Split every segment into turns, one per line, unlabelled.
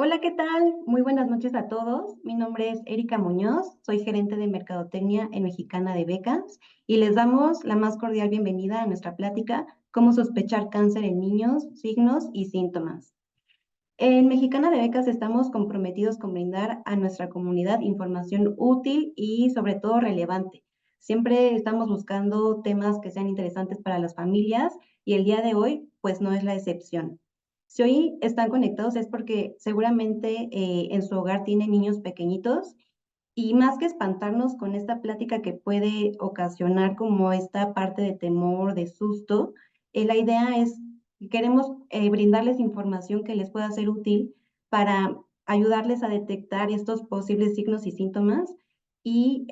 Hola, ¿qué tal? Muy buenas noches a todos. Mi nombre es Erika Muñoz, soy gerente de Mercadotecnia en Mexicana de Becas y les damos la más cordial bienvenida a nuestra plática, Cómo sospechar cáncer en niños, signos y síntomas. En Mexicana de Becas estamos comprometidos con brindar a nuestra comunidad información útil y sobre todo relevante. Siempre estamos buscando temas que sean interesantes para las familias y el día de hoy pues no es la excepción. Si hoy están conectados es porque seguramente en su hogar tienen niños pequeñitos y más que espantarnos con esta plática que puede ocasionar como esta parte de temor, de susto, la idea es que queremos brindarles información que les pueda ser útil para ayudarles a detectar estos posibles signos y síntomas y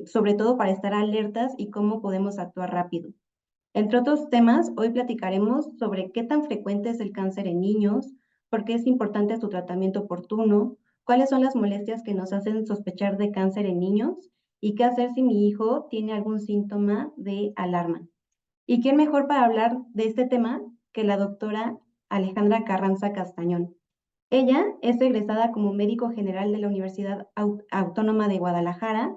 sobre todo para estar alertas y cómo podemos actuar rápido. Entre otros temas, hoy platicaremos sobre qué tan frecuente es el cáncer en niños, por qué es importante su tratamiento oportuno, cuáles son las molestias que nos hacen sospechar de cáncer en niños y qué hacer si mi hijo tiene algún síntoma de alarma. ¿Y quién mejor para hablar de este tema que la doctora Alejandra Carranza Castañón? Ella es egresada como médico general de la Universidad Autónoma de Guadalajara.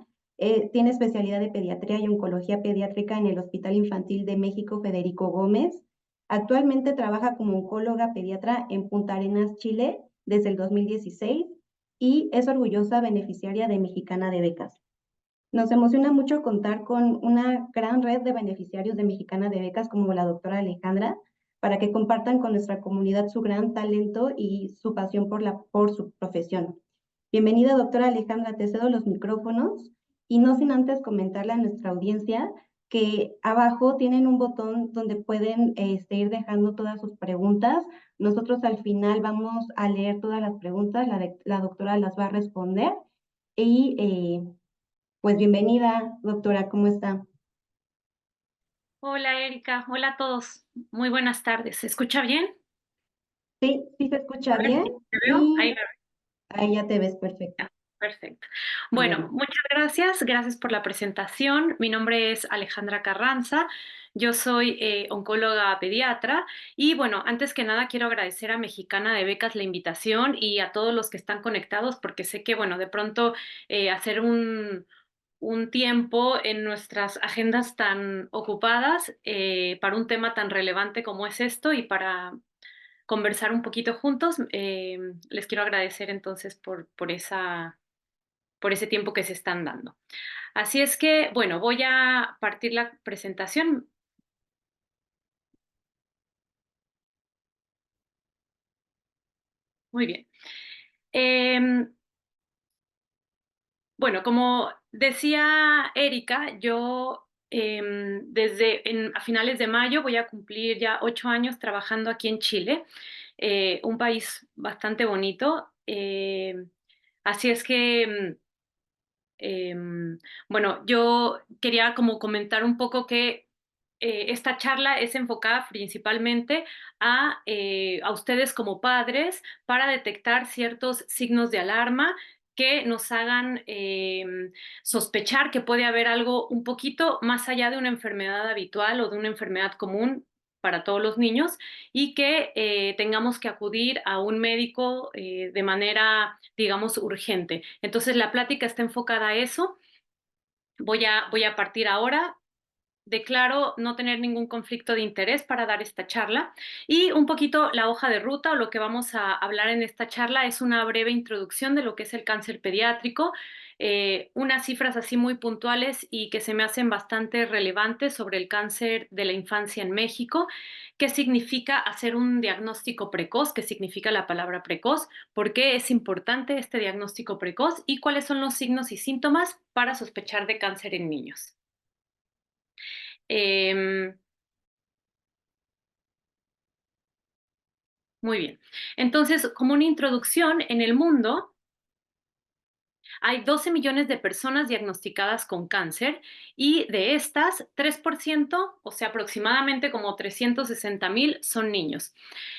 Tiene especialidad de pediatría y oncología pediátrica en el Hospital Infantil de México Federico Gómez. Actualmente trabaja como oncóloga pediatra en Punta Arenas, Chile, desde el 2016 y es orgullosa beneficiaria de Mexicana de Becas. Nos emociona mucho contar con una gran red de beneficiarios de Mexicana de Becas como la doctora Alejandra, para que compartan con nuestra comunidad su gran talento y su pasión por su profesión. Bienvenida, doctora Alejandra, te cedo los micrófonos y no sin antes comentarle a nuestra audiencia que abajo tienen un botón donde pueden ir dejando todas sus preguntas. Nosotros al final vamos a leer todas las preguntas, la doctora las va a responder y pues bienvenida, doctora, ¿cómo está?
Hola Erika, hola a todos. Muy buenas tardes. ¿Se escucha bien?
Sí, sí se
A
escucha
ver si
bien
te veo. Ahí
y
me veo.
ahí ya te ves perfecto.
Ya, perfecto. Bueno,
Bueno,
muchas gracias. Gracias por la presentación. Mi nombre es Alejandra Carranza. Yo soy oncóloga pediatra y bueno, antes que nada quiero agradecer a Mexicana de Becas la invitación y a todos los que están conectados porque sé que bueno, de pronto hacer un tiempo en nuestras agendas tan ocupadas para un tema tan relevante como es esto y para conversar un poquito juntos. Les quiero agradecer entonces por ese tiempo que se están dando. Así es que, bueno, voy a partir la presentación. Muy bien. Em, bueno, como decía Erika, yo a finales de mayo voy a cumplir ya 8 años trabajando aquí en Chile, un país bastante bonito. Así es que bueno, yo quería como comentar un poco que esta charla es enfocada principalmente a ustedes como padres para detectar ciertos signos de alarma que nos hagan sospechar que puede haber algo un poquito más allá de una enfermedad habitual o de una enfermedad común para todos los niños y que tengamos que acudir a un médico de manera, digamos, urgente. Entonces, la plática está enfocada a eso. Voy a partir ahora. Declaro no tener ningún conflicto de interés para dar esta charla y un poquito la hoja de ruta o lo que vamos a hablar en esta charla es una breve introducción de lo que es el cáncer pediátrico, unas cifras así muy puntuales y que se me hacen bastante relevantes sobre el cáncer de la infancia en México, qué significa hacer un diagnóstico precoz, qué significa la palabra precoz, por qué es importante este diagnóstico precoz y cuáles son los signos y síntomas para sospechar de cáncer en niños. Em, Muy bien. Entonces, como una introducción, en el mundo hay 12 millones de personas diagnosticadas con cáncer y de estas, 3%, o sea, aproximadamente como 360,000, son niños.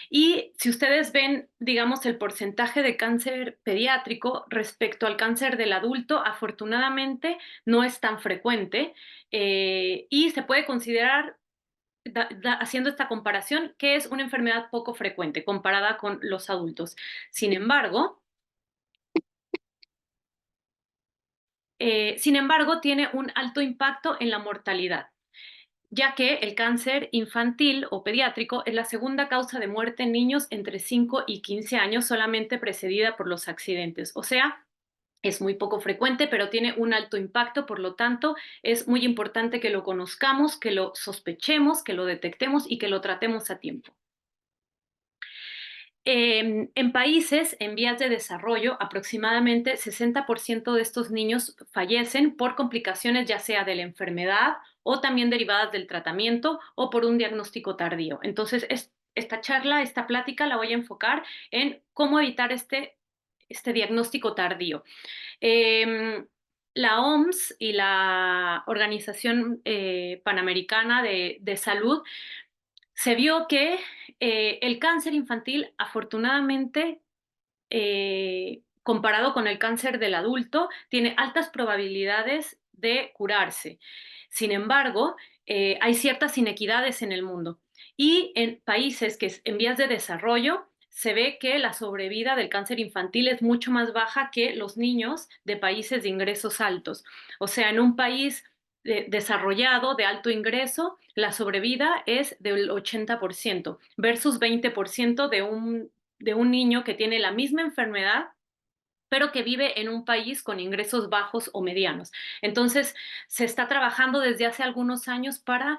Y si ustedes ven, digamos, el porcentaje de cáncer pediátrico respecto al cáncer del adulto, afortunadamente no es tan frecuente y se puede considerar haciendo esta comparación, que es una enfermedad poco frecuente comparada con los adultos. Sin embargo, tiene un alto impacto en la mortalidad, ya que el cáncer infantil o pediátrico es la segunda causa de muerte en niños entre 5 y 15 años, solamente precedida por los accidentes. O sea, es muy poco frecuente, pero tiene un alto impacto, por lo tanto, es muy importante que lo conozcamos, que lo sospechemos, que lo detectemos y que lo tratemos a tiempo. En países en vías de desarrollo, aproximadamente 60% de estos niños fallecen por complicaciones ya sea de la enfermedad o también derivadas del tratamiento o por un diagnóstico tardío. Entonces, esta charla, esta plática la voy a enfocar en cómo evitar este diagnóstico tardío. Eh, la OMS y la Organización Panamericana de Salud se vio que el cáncer infantil, afortunadamente, comparado con el cáncer del adulto, tiene altas probabilidades de curarse. Sin embargo, hay ciertas inequidades en el mundo y en países que en vías de desarrollo se ve que la sobrevida del cáncer infantil es mucho más baja que los niños de países de ingresos altos. O sea, en un país desarrollado de alto ingreso, la sobrevida es del 80% versus 20% de un niño que tiene la misma enfermedad, pero que vive en un país con ingresos bajos o medianos. Entonces, se está trabajando desde hace algunos años para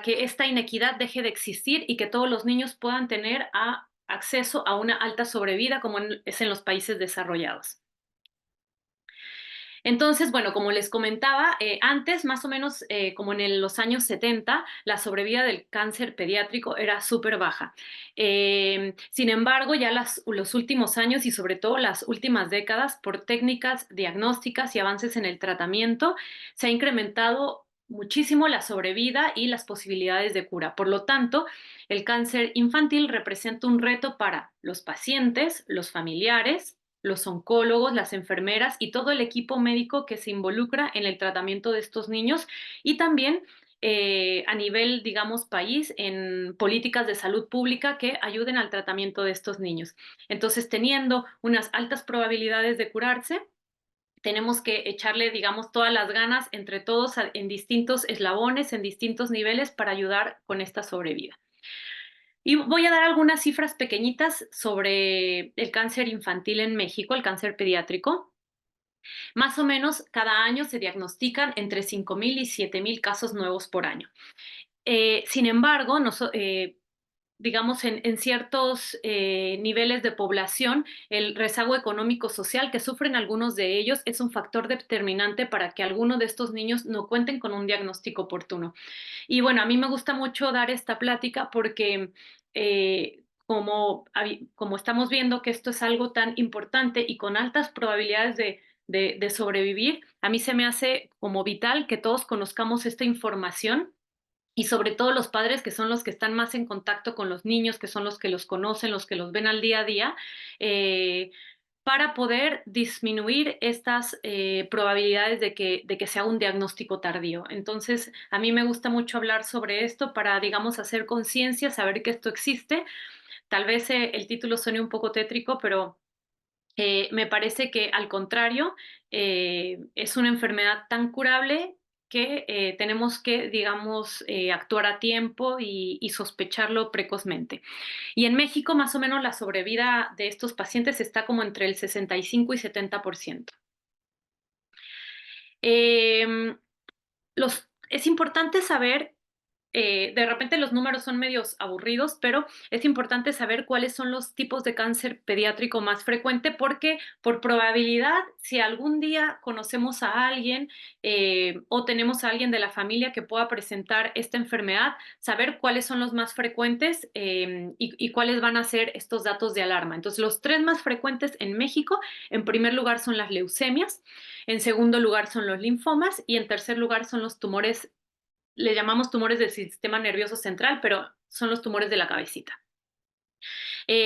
que esta inequidad deje de existir y que todos los niños puedan tener acceso a una alta sobrevida como es en los países desarrollados. Entonces, bueno, como les comentaba, antes, más o menos como en los años 70, la sobrevida del cáncer pediátrico era súper baja. Sin embargo, ya los últimos años y sobre todo las últimas décadas, por técnicas diagnósticas y avances en el tratamiento, se ha incrementado muchísimo la sobrevida y las posibilidades de cura. Por lo tanto, el cáncer infantil representa un reto para los pacientes, los familiares, los oncólogos, las enfermeras y todo el equipo médico que se involucra en el tratamiento de estos niños y también a nivel, digamos, país, en políticas de salud pública que ayuden al tratamiento de estos niños. Entonces, teniendo unas altas probabilidades de curarse, tenemos que echarle, digamos, todas las ganas entre todos en distintos eslabones, en distintos niveles para ayudar con esta sobrevida. Y voy a dar algunas cifras pequeñitas sobre el cáncer infantil en México, el cáncer pediátrico. Más o menos cada año se diagnostican entre 5,000 y 7,000 casos nuevos por año. Sin embargo, digamos, en ciertos niveles de población, el rezago económico social que sufren algunos de ellos es un factor determinante para que algunos de estos niños no cuenten con un diagnóstico oportuno. Y bueno, a mí me gusta mucho dar esta plática porque como estamos viendo que esto es algo tan importante y con altas probabilidades de sobrevivir, a mí se me hace como vital que todos conozcamos esta información y sobre todo los padres que son los que están más en contacto con los niños, que son los que los conocen, los que los ven al día a día, eh, para poder disminuir estas probabilidades de que sea un diagnóstico tardío. Entonces, a mí me gusta mucho hablar sobre esto para, digamos, hacer conciencia, saber que esto existe. Tal vez el título suene un poco tétrico, pero me parece que al contrario, es una enfermedad tan curable que tenemos que, digamos, actuar a tiempo y sospecharlo precozmente. Y en México, más o menos, la sobrevida de estos pacientes está como entre el 65 y 70%. Eh, es importante saber de repente los números son medios aburridos, pero es importante saber cuáles son los tipos de cáncer pediátrico más frecuente porque por probabilidad, si algún día conocemos a alguien o tenemos a alguien de la familia que pueda presentar esta enfermedad, saber cuáles son los más frecuentes y cuáles van a ser estos datos de alarma. Entonces, los tres más frecuentes en México, en primer lugar son las leucemias, en segundo lugar son los linfomas y en tercer lugar son los tumores, le llamamos tumores del sistema nervioso central, pero son los tumores de la cabecita.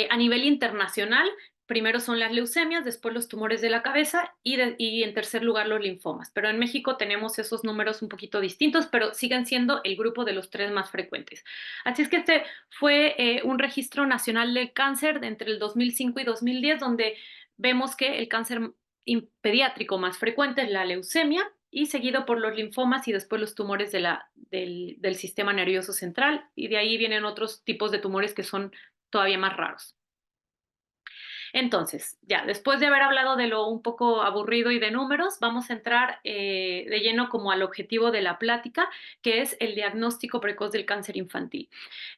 A nivel internacional, primero son las leucemias, después los tumores de la cabeza y en tercer lugar los linfomas. Pero en México tenemos esos números un poquito distintos, pero siguen siendo el grupo de los tres más frecuentes. Así es que este fue un registro nacional del cáncer entre el 2005 y 2010, donde vemos que el cáncer pediátrico más frecuente es la leucemia y seguido por los linfomas y después los tumores del sistema nervioso central, y de ahí vienen otros tipos de tumores que son todavía más raros. Entonces, ya, después de haber hablado de lo un poco aburrido y de números, vamos a entrar de lleno como al objetivo de la plática, que es el diagnóstico precoz del cáncer infantil.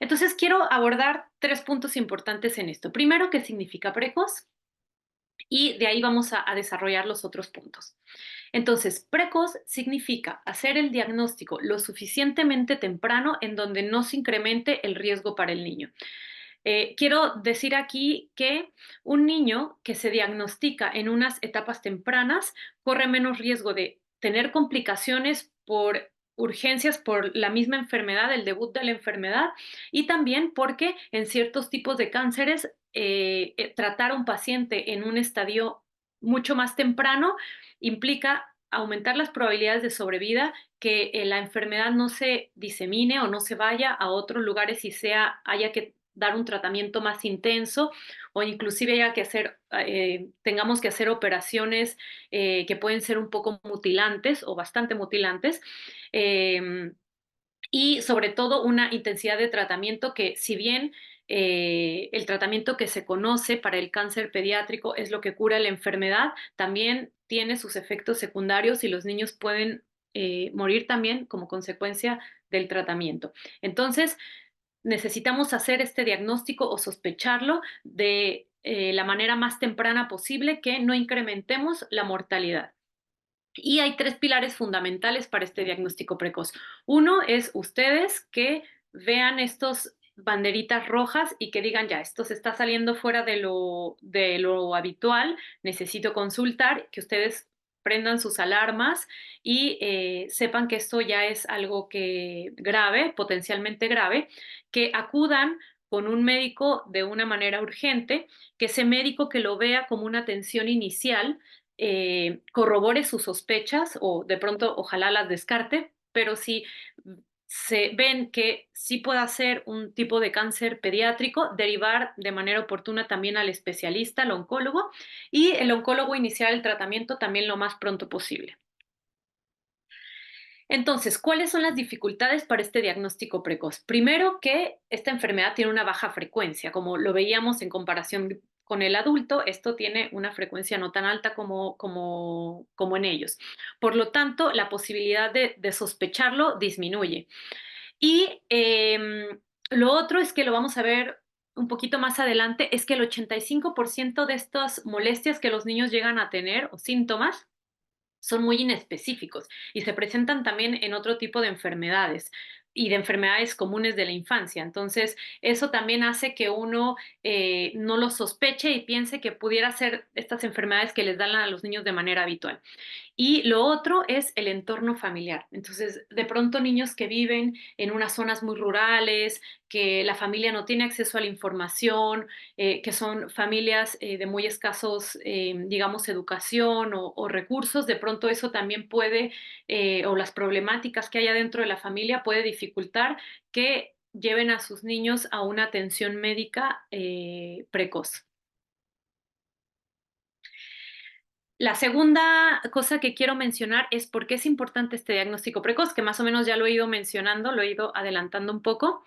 Entonces, quiero abordar tres puntos importantes en esto. Primero, ¿qué significa precoz? Y de ahí vamos a desarrollar los otros puntos. Entonces, precoz significa hacer el diagnóstico lo suficientemente temprano en donde no se incremente el riesgo para el niño. Quiero decir aquí que un niño que se diagnostica en unas etapas tempranas corre menos riesgo de tener complicaciones por urgencias por la misma enfermedad, el debut de la enfermedad, y también porque en ciertos tipos de cánceres tratar a un paciente en un estadio mucho más temprano implica aumentar las probabilidades de sobrevida, que la enfermedad no se disemine o no se vaya a otros lugares y haya que dar un tratamiento más intenso o inclusive tengamos que hacer operaciones que pueden ser un poco mutilantes o bastante mutilantes. eh, y sobre todo una intensidad de tratamiento que, si bien el tratamiento que se conoce para el cáncer pediátrico es lo que cura la enfermedad, también tiene sus efectos secundarios y los niños pueden morir también como consecuencia del tratamiento. Entonces, necesitamos hacer este diagnóstico o sospecharlo de la manera más temprana posible, que no incrementemos la mortalidad. Y hay tres pilares fundamentales para este diagnóstico precoz. Uno es ustedes que vean estos banderitas rojas y que digan, ya, esto se está saliendo fuera de lo habitual, necesito consultar, que ustedes prendan sus alarmas y sepan que esto ya es algo que grave, potencialmente grave, que acudan con un médico de una manera urgente, que ese médico que lo vea como una atención inicial corrobore sus sospechas o de pronto ojalá las descarte, pero si se ven que sí puede ser un tipo de cáncer pediátrico, derivar de manera oportuna también al especialista, al oncólogo, y el oncólogo iniciar el tratamiento también lo más pronto posible. Entonces, ¿cuáles son las dificultades para este diagnóstico precoz? Primero, que esta enfermedad tiene una baja frecuencia, como lo veíamos en comparación con el adulto, esto tiene una frecuencia no tan alta como en ellos. Por lo tanto, la posibilidad de sospecharlo disminuye. Y lo otro es que lo vamos a ver un poquito más adelante, es que el 85% de estas molestias que los niños llegan a tener o síntomas son muy inespecíficos y se presentan también en otro tipo de enfermedades y de enfermedades comunes de la infancia. Entonces, eso también hace que uno no lo sospeche y piense que pudiera ser estas enfermedades que les dan a los niños de manera habitual. Y lo otro es el entorno familiar. Entonces, de pronto niños que viven en unas zonas muy rurales, que la familia no tiene acceso a la información, que son familias de muy escasos, digamos, educación o recursos, de pronto eso también puede, o las problemáticas que haya dentro de la familia puede dificultar que lleven a sus niños a una atención médica precoz. La segunda cosa que quiero mencionar es por qué es importante este diagnóstico precoz, que más o menos ya lo he ido mencionando, lo he ido adelantando un poco.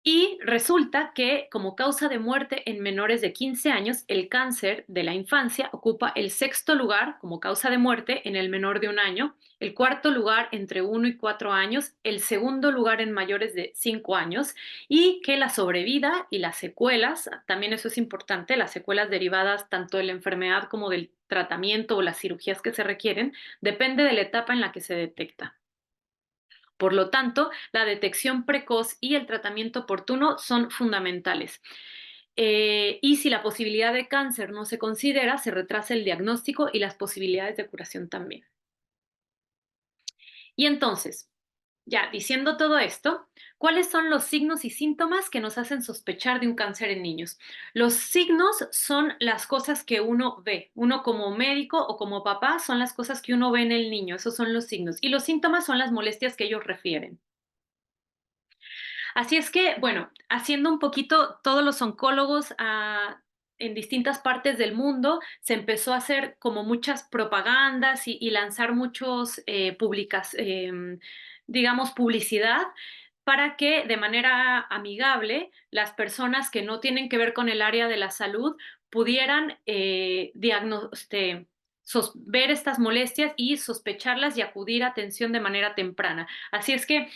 Y resulta que como causa de muerte en menores de 15 años, el cáncer de la infancia ocupa el sexto lugar como causa de muerte en el menor de un año, el cuarto lugar entre 1 y 4 años, el segundo lugar en mayores de 5 años, y que la sobrevida y las secuelas, también eso es importante, las secuelas derivadas tanto de la enfermedad como del tratamiento o las cirugías que se requieren, depende de la etapa en la que se detecta. Por lo tanto, la detección precoz y el tratamiento oportuno son fundamentales. Y si la posibilidad de cáncer no se considera, se retrasa el diagnóstico y las posibilidades de curación también. Y entonces, Ya, diciendo todo esto, ¿cuáles son los signos y síntomas que nos hacen sospechar de un cáncer en niños? Los signos son las cosas que uno ve. Uno como médico o como papá son las cosas que uno ve en el niño. Esos son los signos. Y los síntomas son las molestias que ellos refieren. Así es que, bueno, haciendo un poquito, todos los oncólogos en distintas partes del mundo se empezó a hacer como muchas propagandas y lanzar muchos digamos, publicidad para que de manera amigable las personas que no tienen que ver con el área de la salud pudieran ver estas molestias y sospecharlas y acudir a atención de manera temprana. Así es que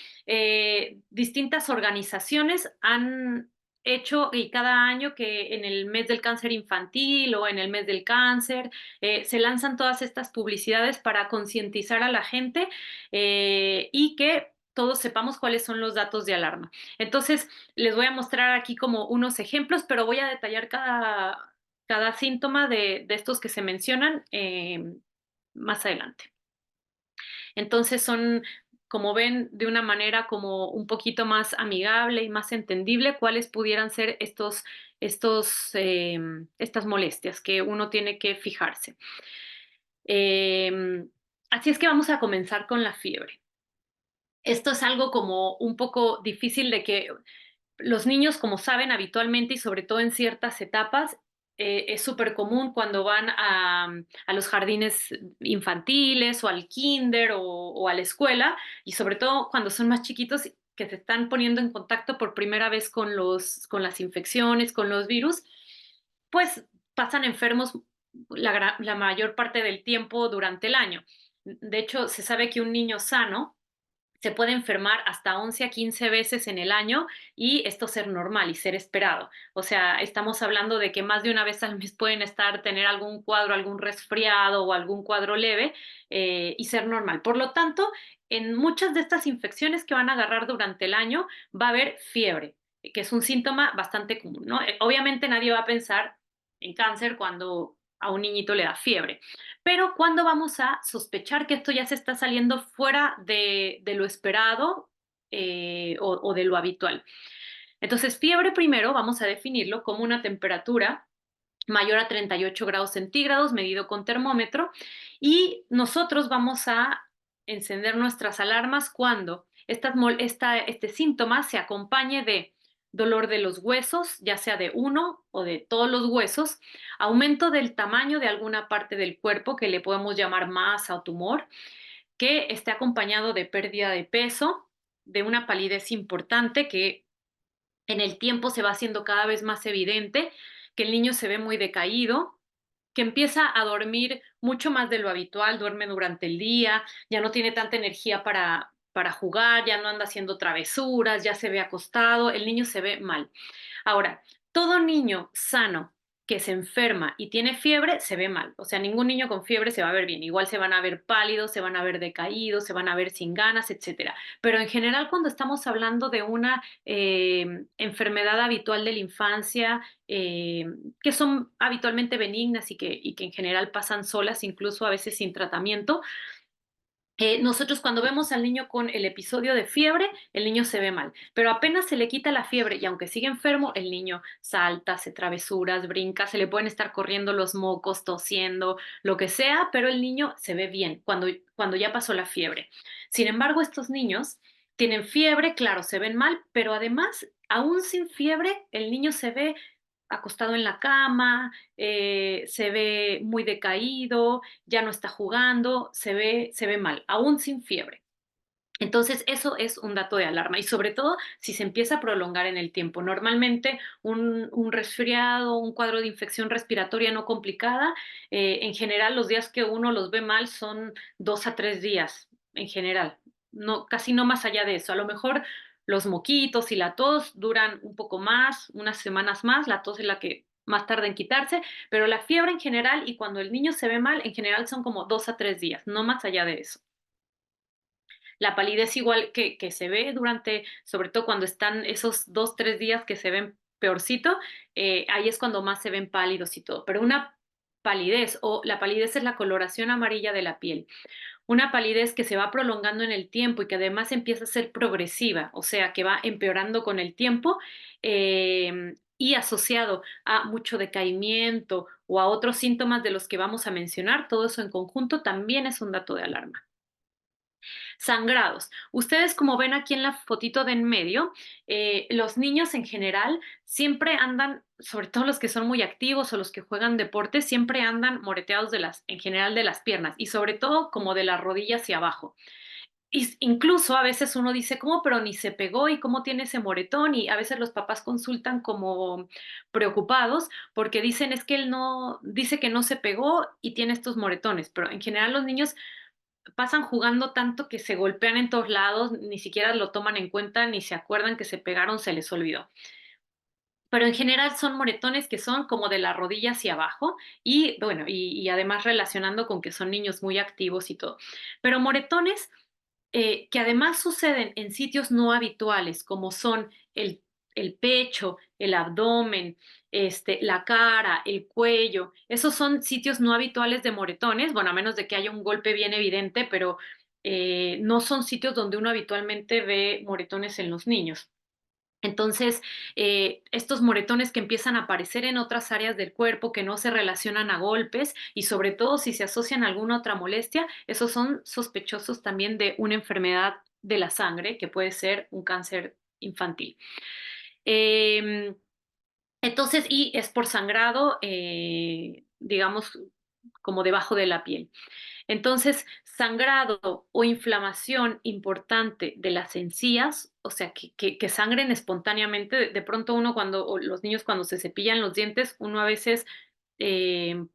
distintas organizaciones han hecho y cada año que en el mes del cáncer infantil o en el mes del cáncer se lanzan todas estas publicidades para concientizar a la gente y que todos sepamos cuáles son los datos de alarma. Entonces, les voy a mostrar aquí como unos ejemplos, pero voy a detallar cada síntoma de estos que se mencionan más adelante. Entonces son, como ven, de una manera como un poquito más amigable y más entendible cuáles pudieran ser estas molestias que uno tiene que fijarse. Eh, Así es que vamos a comenzar con la fiebre. Esto es algo como un poco difícil de que los niños, como saben habitualmente y sobre todo en ciertas etapas, es súper común cuando van a los jardines infantiles o al kinder o a la escuela, y sobre todo cuando son más chiquitos que se están poniendo en contacto por primera vez con con las infecciones, con los virus, pues pasan enfermos la mayor parte del tiempo durante el año. De hecho, se sabe que un niño sano se puede enfermar hasta 11 a 15 veces en el año y esto ser normal y ser esperado. O sea, estamos hablando de que más de una vez al mes pueden tener algún cuadro, algún resfriado o algún cuadro leve y ser normal. Por lo tanto, en muchas de estas infecciones que van a agarrar durante el año va a haber fiebre, que es un síntoma bastante común, ¿no? Obviamente nadie va a pensar en cáncer cuando a un niñito le da fiebre. Pero ¿cuándo vamos a sospechar que esto ya se está saliendo fuera de lo esperado o de lo habitual? Entonces, fiebre primero vamos a definirlo como una temperatura mayor a 38 grados centígrados medido con termómetro y nosotros vamos a encender nuestras alarmas cuando este síntoma se acompañe de dolor de los huesos, ya sea de uno o de todos los huesos, aumento del tamaño de alguna parte del cuerpo que le podemos llamar masa o tumor, que esté acompañado de pérdida de peso, de una palidez importante que en el tiempo se va haciendo cada vez más evidente, que el niño se ve muy decaído, que empieza a dormir mucho más de lo habitual, duerme durante el día, ya no tiene tanta energía para jugar, ya no anda haciendo travesuras, ya se ve acostado, el niño se ve mal. Ahora, todo niño sano que se enferma y tiene fiebre se ve mal. O sea, ningún niño con fiebre se va a ver bien. Igual se van a ver pálidos, se van a ver decaídos, se van a ver sin ganas, etcétera. Pero en general, cuando estamos hablando de una enfermedad habitual de la infancia, que son habitualmente benignas y que en general pasan solas, incluso a veces sin tratamiento, nosotros cuando vemos al niño con el episodio de fiebre, el niño se ve mal, pero apenas se le quita la fiebre y aunque sigue enfermo, el niño salta, hace travesuras, brinca, se le pueden estar corriendo los mocos, tosiendo, lo que sea, pero el niño se ve bien cuando ya pasó la fiebre. Sin embargo, estos niños tienen fiebre, claro, se ven mal, pero además, aún sin fiebre, el niño se ve acostado en la cama, se ve muy decaído, ya no está jugando, se ve mal, aún sin fiebre. Entonces, eso es un dato de alarma y sobre todo si se empieza a prolongar en el tiempo. Normalmente un resfriado, un cuadro de infección respiratoria no complicada, en general los días que uno los ve mal son 2 a 3 días, en general, no, casi no más allá de eso. A lo mejor los moquitos y la tos duran un poco más, unas semanas más, la tos es la que más tarda en quitarse, pero la fiebre en general y cuando el niño se ve mal, en general son como 2 a 3 días, no más allá de eso. La palidez igual que se ve durante, sobre todo cuando están esos 2, 3 días que se ven peorcito, ahí es cuando más se ven pálidos y todo. Pero una palidez, o la palidez es la coloración amarilla de la piel. Una palidez que se va prolongando en el tiempo y que además empieza a ser progresiva, o sea, que va empeorando con el tiempo, y asociado a mucho decaimiento o a otros síntomas de los que vamos a mencionar, todo eso en conjunto también es un dato de alarma. Sangrados. Ustedes, como ven aquí en la fotito de en medio, los niños en general siempre andan, sobre todo los que son muy activos o los que juegan deporte, siempre andan moreteados en general de las piernas y sobre todo como de las rodillas hacia abajo. Incluso a veces uno dice, ¿cómo? Pero ni se pegó y cómo tiene ese moretón, y a veces los papás consultan como preocupados porque dicen es que él no, dice que no se pegó y tiene estos moretones, pero en general los niños pasan jugando tanto que se golpean en todos lados, ni siquiera lo toman en cuenta, ni se acuerdan que se pegaron, se les olvidó. Pero en general son moretones que son como de la rodilla hacia abajo y bueno, y además relacionando con que son niños muy activos y todo. Pero moretones que además suceden en sitios no habituales, como son el pecho, el abdomen, la cara, el cuello. Esos son sitios no habituales de moretones, bueno, a menos de que haya un golpe bien evidente, pero no son sitios donde uno habitualmente ve moretones en los niños. Entonces, estos moretones que empiezan a aparecer en otras áreas del cuerpo que no se relacionan a golpes y sobre todo si se asocian a alguna otra molestia, esos son sospechosos también de una enfermedad de la sangre que puede ser un cáncer infantil. Eh, entonces, y es por sangrado, digamos, como debajo de la piel. Entonces, sangrado o inflamación importante de las encías, o sea, que sangren espontáneamente. De pronto uno cuando, o los niños cuando se cepillan los dientes, uno a veces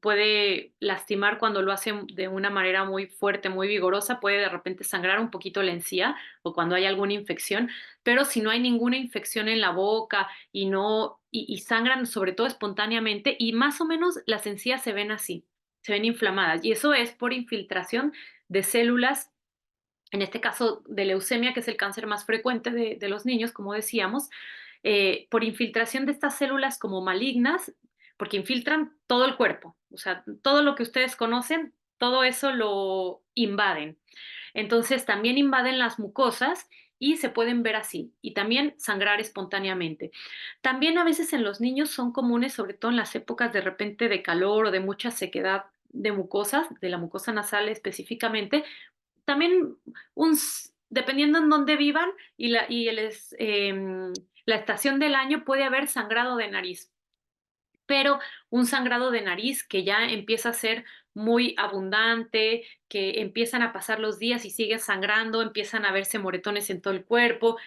puede lastimar cuando lo hacen de una manera muy fuerte, muy vigorosa, puede de repente sangrar un poquito la encía o cuando hay alguna infección, pero si no hay ninguna infección en la boca y no, y sangran sobre todo espontáneamente y más o menos las encías se ven así, se ven inflamadas y eso es por infiltración de células, en este caso de leucemia, que es el cáncer más frecuente de los niños, como decíamos, por infiltración de estas células como malignas, porque infiltran todo el cuerpo, o sea, todo lo que ustedes conocen, todo eso lo invaden. Entonces también invaden las mucosas y se pueden ver así, y también sangrar espontáneamente. También a veces en los niños son comunes, sobre todo en las épocas de repente de calor o de mucha sequedad de mucosas, de la mucosa nasal específicamente, también dependiendo en dónde vivan la estación del año puede haber sangrado de nariz, pero un sangrado de nariz que ya empieza a ser muy abundante, que empiezan a pasar los días y sigue sangrando, empiezan a verse moretones en todo el cuerpo,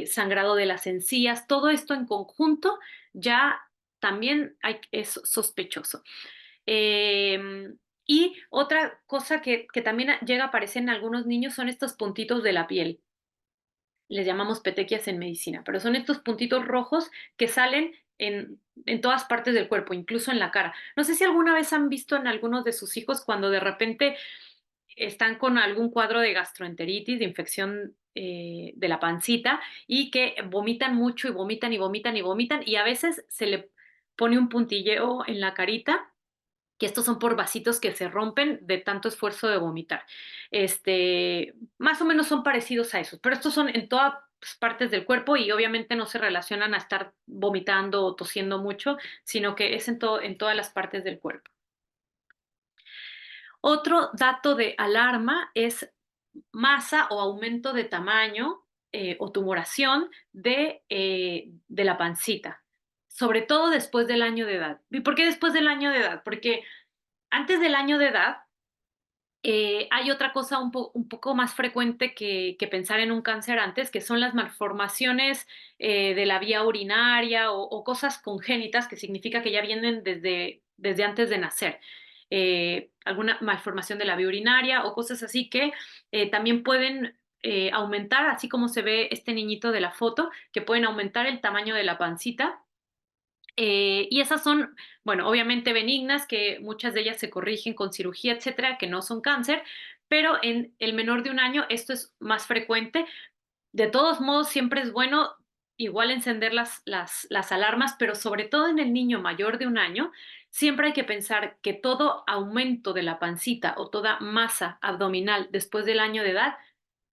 sangrado de las encías, todo esto en conjunto ya también es sospechoso. Eh, y otra cosa que también llega a aparecer en algunos niños son estos puntitos de la piel. Les llamamos petequias en medicina, pero son estos puntitos rojos que salen en todas partes del cuerpo, incluso en la cara. No sé si alguna vez han visto en algunos de sus hijos cuando de repente están con algún cuadro de gastroenteritis, de infección de la pancita, y que vomitan mucho y vomitan y vomitan y vomitan, y a veces se le pone un puntilleo en la carita que estos son por vasitos que se rompen de tanto esfuerzo de vomitar. Más o menos son parecidos a esos, pero estos son en todas partes del cuerpo y obviamente no se relacionan a estar vomitando o tosiendo mucho, sino que es en todas las partes del cuerpo. Otro dato de alarma es masa o aumento de tamaño o tumoración de la pancita, sobre todo después del año de edad. ¿Y por qué después del año de edad? Porque antes del año de edad, hay otra cosa un poco más frecuente que pensar en un cáncer antes, que son las malformaciones de la vía urinaria o cosas congénitas, que significa que ya vienen desde antes de nacer. Alguna malformación de la vía urinaria o cosas así que también pueden aumentar, así como se ve este niñito de la foto, que pueden aumentar el tamaño de la pancita y esas son, bueno, obviamente benignas, que muchas de ellas se corrigen con cirugía, etcétera, que no son cáncer, pero en el menor de un año esto es más frecuente. De todos modos, siempre es bueno igual encender las alarmas, pero sobre todo en el niño mayor de 1 año, siempre hay que pensar que todo aumento de la pancita o toda masa abdominal después del año de edad,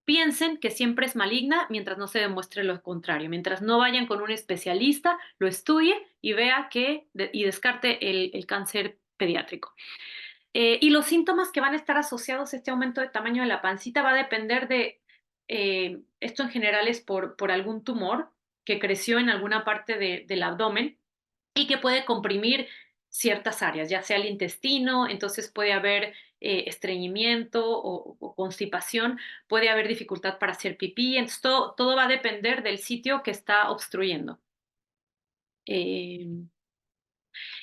piensen que siempre es maligna mientras no se demuestre lo contrario, mientras no vayan con un especialista, lo estudie y vea y descarte el cáncer pediátrico. Y los síntomas que van a estar asociados a este aumento de tamaño de la pancita va a depender esto en general es por algún tumor que creció en alguna parte del abdomen y que puede comprimir ciertas áreas, ya sea el intestino, entonces puede haber estreñimiento o constipación, puede haber dificultad para hacer pipí, entonces todo va a depender del sitio que está obstruyendo. Eh,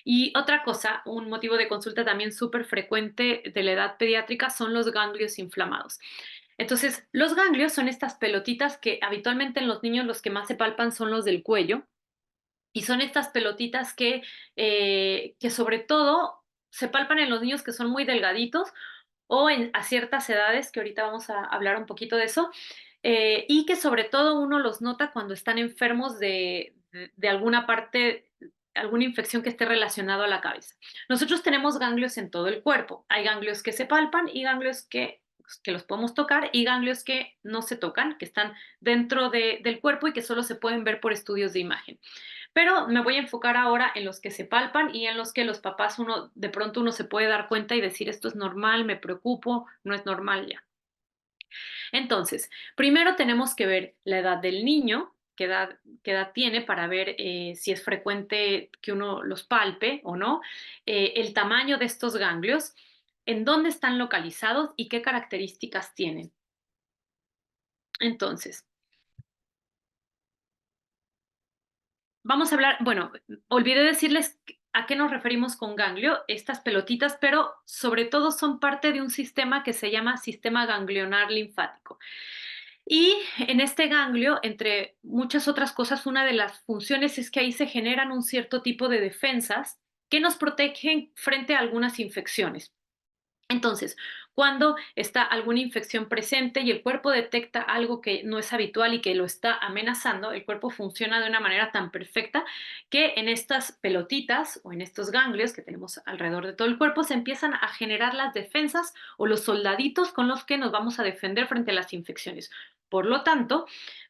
y otra cosa, un motivo de consulta también súper frecuente de la edad pediátrica son los ganglios inflamados. Entonces, los ganglios son estas pelotitas que habitualmente en los niños los que más se palpan son los del cuello y son estas pelotitas que sobre todo se palpan en los niños que son muy delgaditos o a ciertas edades, que ahorita vamos a hablar un poquito de eso, y que sobre todo uno los nota cuando están enfermos de alguna parte, alguna infección que esté relacionado a la cabeza. Nosotros tenemos ganglios en todo el cuerpo. Hay ganglios que se palpan y ganglios que los podemos tocar y ganglios que no se tocan, que están dentro del cuerpo y que solo se pueden ver por estudios de imagen. Pero me voy a enfocar ahora en los que se palpan y en los que los papás de pronto uno se puede dar cuenta y decir esto es normal, me preocupo, no es normal ya. Entonces, primero tenemos que ver la edad del niño, qué edad tiene para ver si es frecuente que uno los palpe o no, el tamaño de estos ganglios, en dónde están localizados y qué características tienen. Entonces, vamos a hablar, bueno, olvidé decirles a qué nos referimos con ganglio, estas pelotitas, pero sobre todo son parte de un sistema que se llama sistema ganglionar linfático. Y en este ganglio, entre muchas otras cosas, una de las funciones es que ahí se generan un cierto tipo de defensas que nos protegen frente a algunas infecciones. Entonces, cuando está alguna infección presente y el cuerpo detecta algo que no es habitual y que lo está amenazando, el cuerpo funciona de una manera tan perfecta que en estas pelotitas o en estos ganglios que tenemos alrededor de todo el cuerpo se empiezan a generar las defensas o los soldaditos con los que nos vamos a defender frente a las infecciones. Por lo tanto,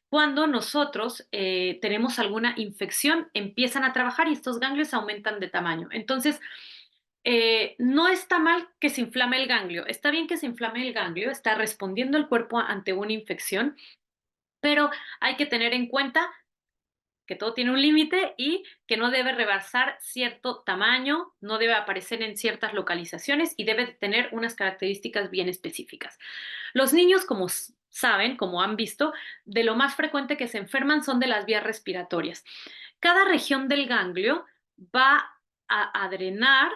cuando nosotros tenemos alguna infección, empiezan a trabajar y estos ganglios aumentan de tamaño. Entonces, no está mal que se inflame el ganglio, está bien que se inflame el ganglio, está respondiendo el cuerpo ante una infección, pero hay que tener en cuenta que todo tiene un límite y que no debe rebasar cierto tamaño, no debe aparecer en ciertas localizaciones y debe tener unas características bien específicas. Los niños, como saben, como han visto, de lo más frecuente que se enferman son de las vías respiratorias. Cada región del ganglio va a drenar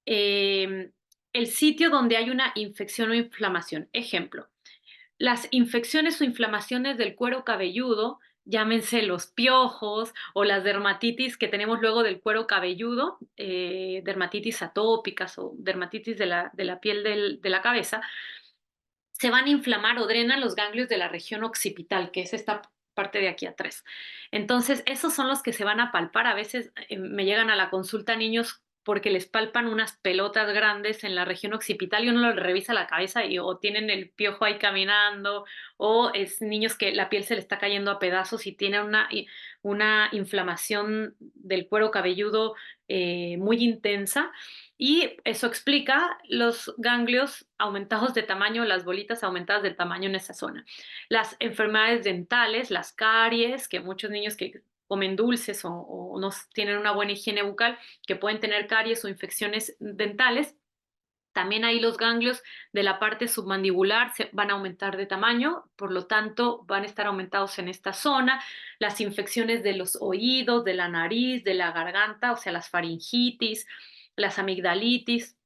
el sitio donde hay una infección o inflamación. Ejemplo, las infecciones o inflamaciones del cuero cabelludo, llámense los piojos o las dermatitis que tenemos luego del cuero cabelludo, dermatitis atópicas o dermatitis de la piel de la cabeza, se van a inflamar o drenan los ganglios de la región occipital, que es esta parte de aquí atrás. Entonces, esos son los que se van a palpar. A veces me llegan a la consulta niños porque les palpan unas pelotas grandes en la región occipital y uno lo revisa la cabeza y o tienen el piojo ahí caminando o es niños que la piel se le está cayendo a pedazos y tienen una inflamación del cuero cabelludo muy intensa y eso explica los ganglios aumentados de tamaño, las bolitas aumentadas de tamaño en esa zona. Las enfermedades dentales, las caries, que muchos niños que comen dulces o no tienen una buena higiene bucal, que pueden tener caries o infecciones dentales. También ahí los ganglios de la parte submandibular se van a aumentar de tamaño, por lo tanto van a estar aumentados en esta zona. Las infecciones de los oídos, de la nariz, de la garganta, o sea, las faringitis, las amigdalitis,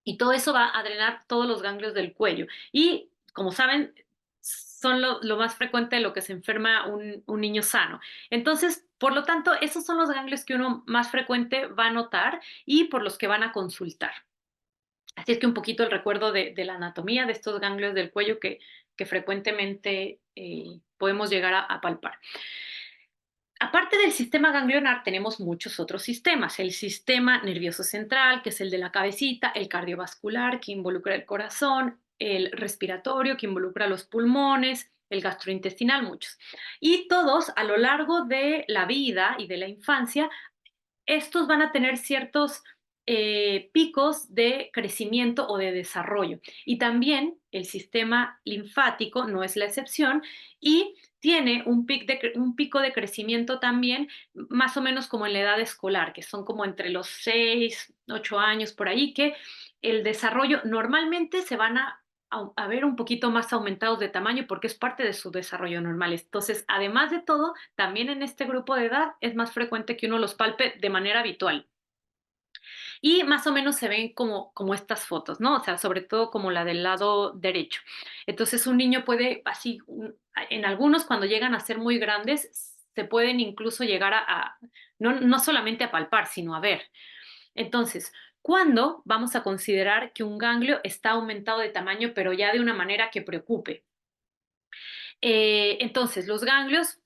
y todo eso va a drenar todos los ganglios del cuello. Y como saben, son lo más frecuente de lo que se enferma un niño sano. Entonces, por lo tanto, esos son los ganglios que uno más frecuente va a notar y por los que van a consultar. Así es que un poquito el recuerdo de la anatomía de estos ganglios del cuello que frecuentemente podemos llegar a palpar. Aparte del sistema ganglionar, tenemos muchos otros sistemas. El sistema nervioso central, que es el de la cabecita, el cardiovascular, que involucra el corazón, el respiratorio, que involucra los pulmones, el gastrointestinal, muchos. Y todos a lo largo de la vida y de la infancia estos van a tener ciertos picos de crecimiento o de desarrollo. Y también el sistema linfático no es la excepción y tiene un pico de crecimiento también, más o menos como en la edad escolar, que son como entre los 6, 8 años por ahí, que el desarrollo normalmente se van a ver un poquito más aumentados de tamaño porque es parte de su desarrollo normal. Entonces, además de todo, también en este grupo de edad es más frecuente que uno los palpe de manera habitual. Y más o menos se ven como estas fotos, ¿no? O sea, sobre todo como la del lado derecho. Entonces, un niño puede, así, en algunos cuando llegan a ser muy grandes, se pueden incluso llegar no solamente a palpar, sino a ver. Entonces, ¿cuándo vamos a considerar que un ganglio está aumentado de tamaño, pero ya de una manera que preocupe? Entonces, los ganglios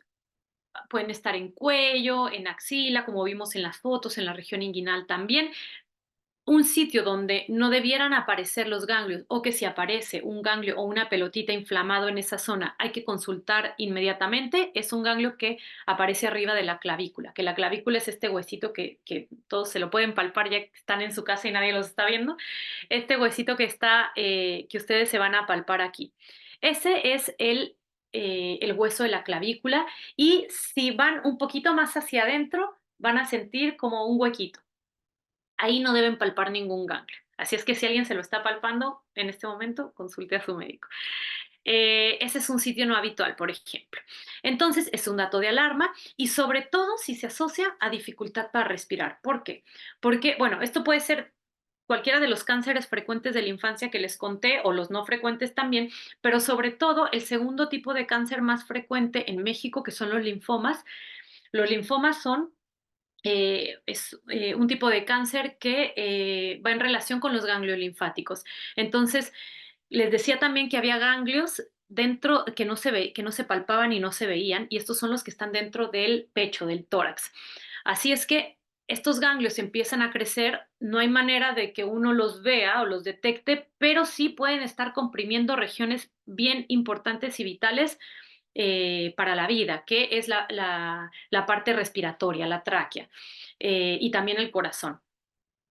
pueden estar en cuello, en axila, como vimos en las fotos, en la región inguinal también. Un sitio donde no debieran aparecer los ganglios o que si aparece un ganglio o una pelotita inflamado en esa zona hay que consultar inmediatamente, es un ganglio que aparece arriba de la clavícula, que la clavícula es este huesito que todos se lo pueden palpar ya que están en su casa y nadie los está viendo, este huesito que está, que ustedes se van a palpar aquí. Ese es el hueso de la clavícula y si van un poquito más hacia adentro van a sentir como un huequito. Ahí no deben palpar ningún ganglio. Así es que si alguien se lo está palpando en este momento, consulte a su médico. Ese es un sitio no habitual, por ejemplo. Entonces, es un dato de alarma y sobre todo si se asocia a dificultad para respirar. ¿Por qué? Porque, bueno, esto puede ser cualquiera de los cánceres frecuentes de la infancia que les conté o los no frecuentes también, pero sobre todo el segundo tipo de cáncer más frecuente en México, que son los linfomas. Los linfomas son es un tipo de cáncer que va en relación con los ganglios linfáticos. Entonces, les decía también que había ganglios dentro que no se palpaban y no se veían, y estos son los que están dentro del pecho, del tórax. Así es que estos ganglios empiezan a crecer, no hay manera de que uno los vea o los detecte, pero sí pueden estar comprimiendo regiones bien importantes y vitales para la vida, que es la parte respiratoria, la tráquea, y también el corazón.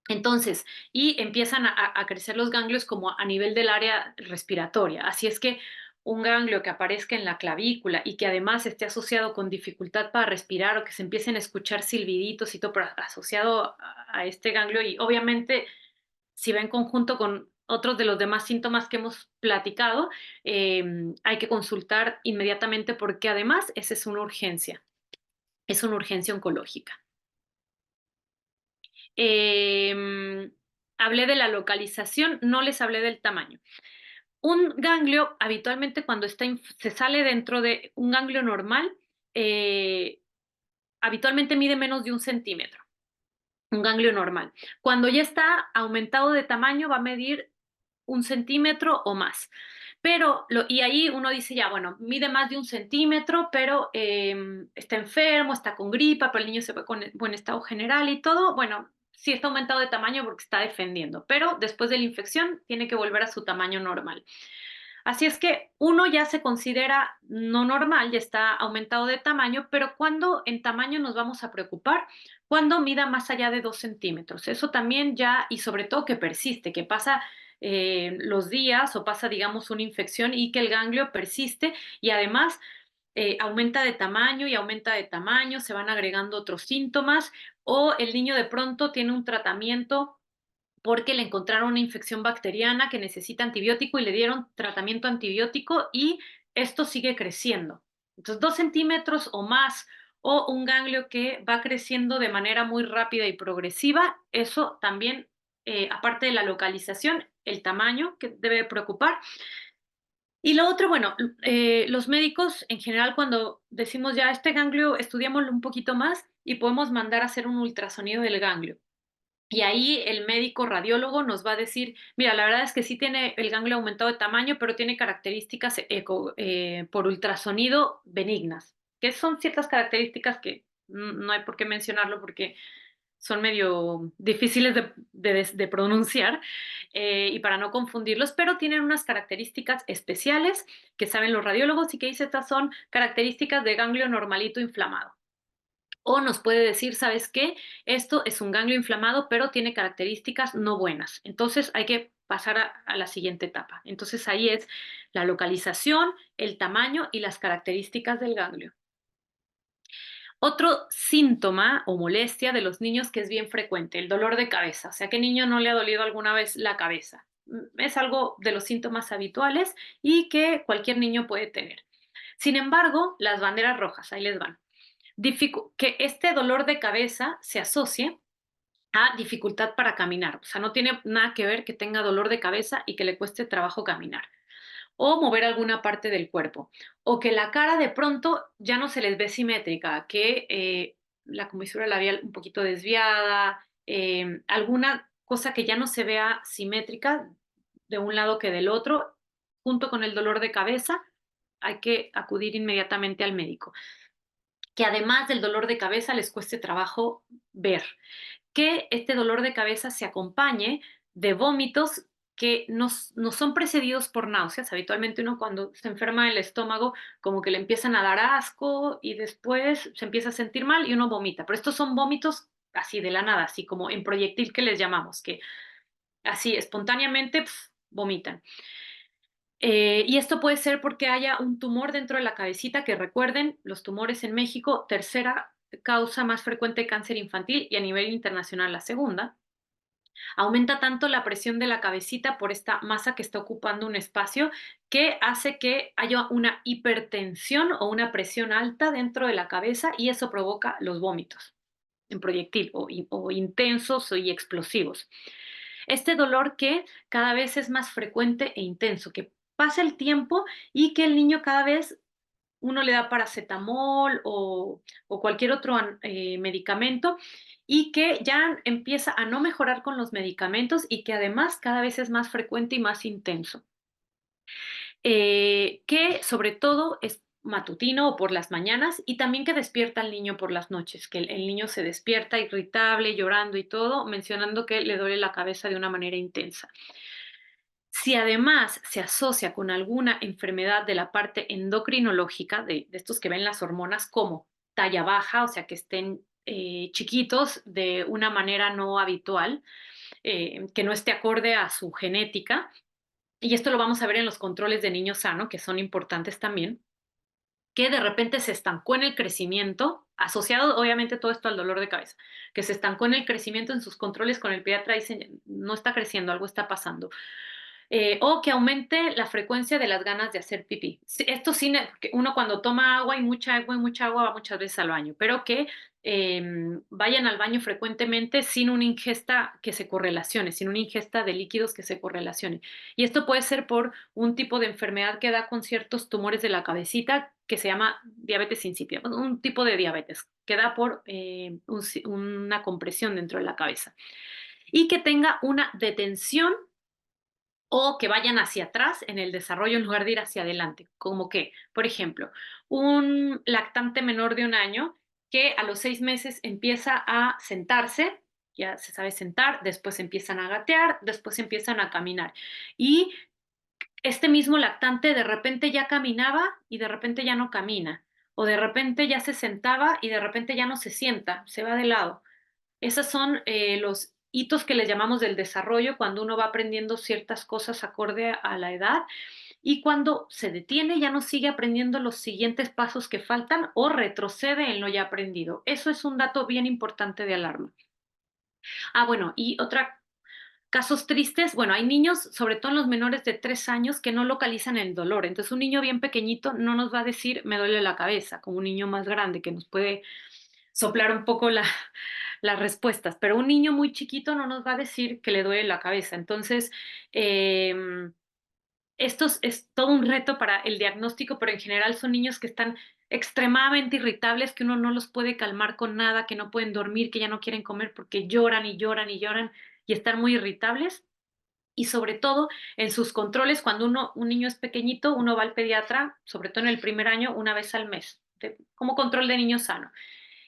Entonces, y empiezan a crecer los ganglios como a nivel del área respiratoria. Así es que un ganglio que aparezca en la clavícula y que además esté asociado con dificultad para respirar o que se empiecen a escuchar silbiditos y todo pero asociado a este ganglio y obviamente si va en conjunto con otros de los demás síntomas que hemos platicado, hay que consultar inmediatamente porque además esa es una urgencia oncológica. Eh, Hablé de la localización, no les hablé del tamaño. Un ganglio, habitualmente cuando se sale dentro de un ganglio normal, eh, habitualmente mide menos de 1 centímetro, un ganglio normal. Cuando ya está aumentado de tamaño, va a medir 1 centímetro o más. Y ahí uno dice, ya, bueno, mide más de 1 centímetro, pero está enfermo, está con gripa, pero el niño se ve con buen estado general y todo. Bueno, sí está aumentado de tamaño porque está defendiendo, pero después de la infección tiene que volver a su tamaño normal. Así es que uno ya se considera no normal, ya está aumentado de tamaño, pero ¿cuándo en tamaño nos vamos a preocupar? Cuando mida más allá de 2 centímetros. Eso también ya, y sobre todo que persiste, que pasa los días o pasa, digamos, una infección y que el ganglio persiste y además aumenta de tamaño y aumenta de tamaño, se van agregando otros síntomas o el niño de pronto tiene un tratamiento porque le encontraron una infección bacteriana que necesita antibiótico y le dieron tratamiento antibiótico y esto sigue creciendo. Entonces, 2 centímetros o más o un ganglio que va creciendo de manera muy rápida y progresiva, eso también, aparte de la localización, el tamaño que debe preocupar. Y lo otro, bueno, los médicos en general cuando decimos ya este ganglio, estudiámoslo un poquito más y podemos mandar a hacer un ultrasonido del ganglio. Y ahí el médico radiólogo nos va a decir, mira, la verdad es que sí tiene el ganglio aumentado de tamaño, pero tiene características por ultrasonido benignas, que son ciertas características que no hay por qué mencionarlo porque son medio difíciles de pronunciar y para no confundirlos, pero tienen unas características especiales que saben los radiólogos y que dice estas son características de ganglio normalito inflamado. O nos puede decir, ¿sabes qué? Esto es un ganglio inflamado, pero tiene características no buenas. Entonces hay que pasar a la siguiente etapa. Entonces ahí es la localización, el tamaño y las características del ganglio. Otro síntoma o molestia de los niños que es bien frecuente, el dolor de cabeza. O sea, ¿qué niño no le ha dolido alguna vez la cabeza? Es algo de los síntomas habituales y que cualquier niño puede tener. Sin embargo, las banderas rojas, ahí les van. Que este dolor de cabeza se asocie a dificultad para caminar. O sea, no tiene nada que ver que tenga dolor de cabeza y que le cueste trabajo caminar o mover alguna parte del cuerpo, o que la cara de pronto ya no se les ve simétrica, que la comisura labial un poquito desviada, alguna cosa que ya no se vea simétrica de un lado que del otro, junto con el dolor de cabeza, hay que acudir inmediatamente al médico. Que además del dolor de cabeza les cueste trabajo ver, que este dolor de cabeza se acompañe de vómitos que no son precedidos por náuseas. Habitualmente uno cuando se enferma del estómago como que le empiezan a dar asco y después se empieza a sentir mal y uno vomita. Pero estos son vómitos así de la nada, así como en proyectil que les llamamos, que así espontáneamente vomitan. Y esto puede ser porque haya un tumor dentro de la cabecita, que recuerden, los tumores en México, tercera causa más frecuente de cáncer infantil y a nivel internacional la segunda. Aumenta tanto la presión de la cabecita por esta masa que está ocupando un espacio que hace que haya una hipertensión o una presión alta dentro de la cabeza y eso provoca los vómitos en proyectil o intensos y explosivos. Este dolor que cada vez es más frecuente e intenso, que pasa el tiempo y que el niño cada vez uno le da paracetamol o cualquier otro medicamento y que ya empieza a no mejorar con los medicamentos y que además cada vez es más frecuente y más intenso. Que sobre todo es matutino o por las mañanas y también que despierta al niño por las noches, que el niño se despierta irritable, llorando y todo, mencionando que le duele la cabeza de una manera intensa. Si además se asocia con alguna enfermedad de la parte endocrinológica, de estos que ven las hormonas como talla baja, o sea, que estén chiquitos de una manera no habitual, que no esté acorde a su genética, y esto lo vamos a ver en los controles de niño sano, que son importantes también, que de repente se estancó en el crecimiento, asociado obviamente todo esto al dolor de cabeza, que se estancó en el crecimiento en sus controles con el pediatra y dice, no está creciendo, algo está pasando o que aumente la frecuencia de las ganas de hacer pipí. Esto sí, porque uno cuando toma agua y mucha agua va muchas veces al baño, pero que vayan al baño frecuentemente sin una ingesta que se correlacione, sin una ingesta de líquidos que se correlacione. Y esto puede ser por un tipo de enfermedad que da con ciertos tumores de la cabecita que se llama diabetes insípida, un tipo de diabetes que da por una compresión dentro de la cabeza y que tenga una detención o que vayan hacia atrás en el desarrollo en lugar de ir hacia adelante. Como que, por ejemplo, un lactante menor de un año que a los 6 meses empieza a sentarse, ya se sabe sentar, después empiezan a gatear, después empiezan a caminar. Y este mismo lactante de repente ya caminaba y de repente ya no camina. O de repente ya se sentaba y de repente ya no se sienta, se va de lado. Esos son los hitos que les llamamos del desarrollo cuando uno va aprendiendo ciertas cosas acorde a la edad y cuando se detiene ya no sigue aprendiendo los siguientes pasos que faltan o retrocede en lo ya aprendido. Eso es un dato bien importante de alarma. Bueno, y otra casos tristes, bueno, hay niños, sobre todo en los menores de 3 años, que no localizan el dolor. Entonces, un niño bien pequeñito no nos va a decir, me duele la cabeza, como un niño más grande que nos puede soplar un poco las respuestas, pero un niño muy chiquito no nos va a decir que le duele la cabeza. Entonces, esto es todo un reto para el diagnóstico, pero en general son niños que están extremadamente irritables, que uno no los puede calmar con nada, que no pueden dormir, que ya no quieren comer porque lloran y lloran y lloran y están muy irritables. Y sobre todo en sus controles, cuando un niño es pequeñito, uno va al pediatra, sobre todo en el primer año, una vez al mes, como control de niño sano.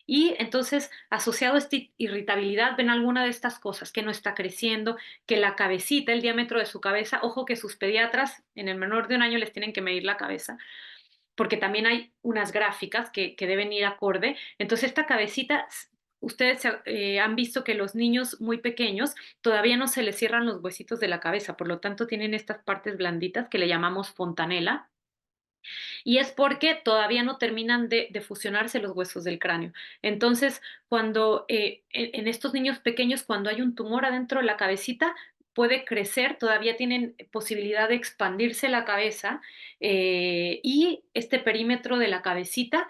Y entonces, asociado a esta irritabilidad, ven alguna de estas cosas, que no está creciendo, que la cabecita, el diámetro de su cabeza, ojo que sus pediatras en el menor de un año les tienen que medir la cabeza, porque también hay unas gráficas que deben ir acorde. Entonces, esta cabecita, ustedes han visto que los niños muy pequeños todavía no se les cierran los huesitos de la cabeza, por lo tanto tienen estas partes blanditas que le llamamos fontanela, y es porque todavía no terminan de fusionarse los huesos del cráneo. Entonces, cuando en estos niños pequeños, cuando hay un tumor adentro de la cabecita, puede crecer, todavía tienen posibilidad de expandirse la cabeza, y este perímetro de la cabecita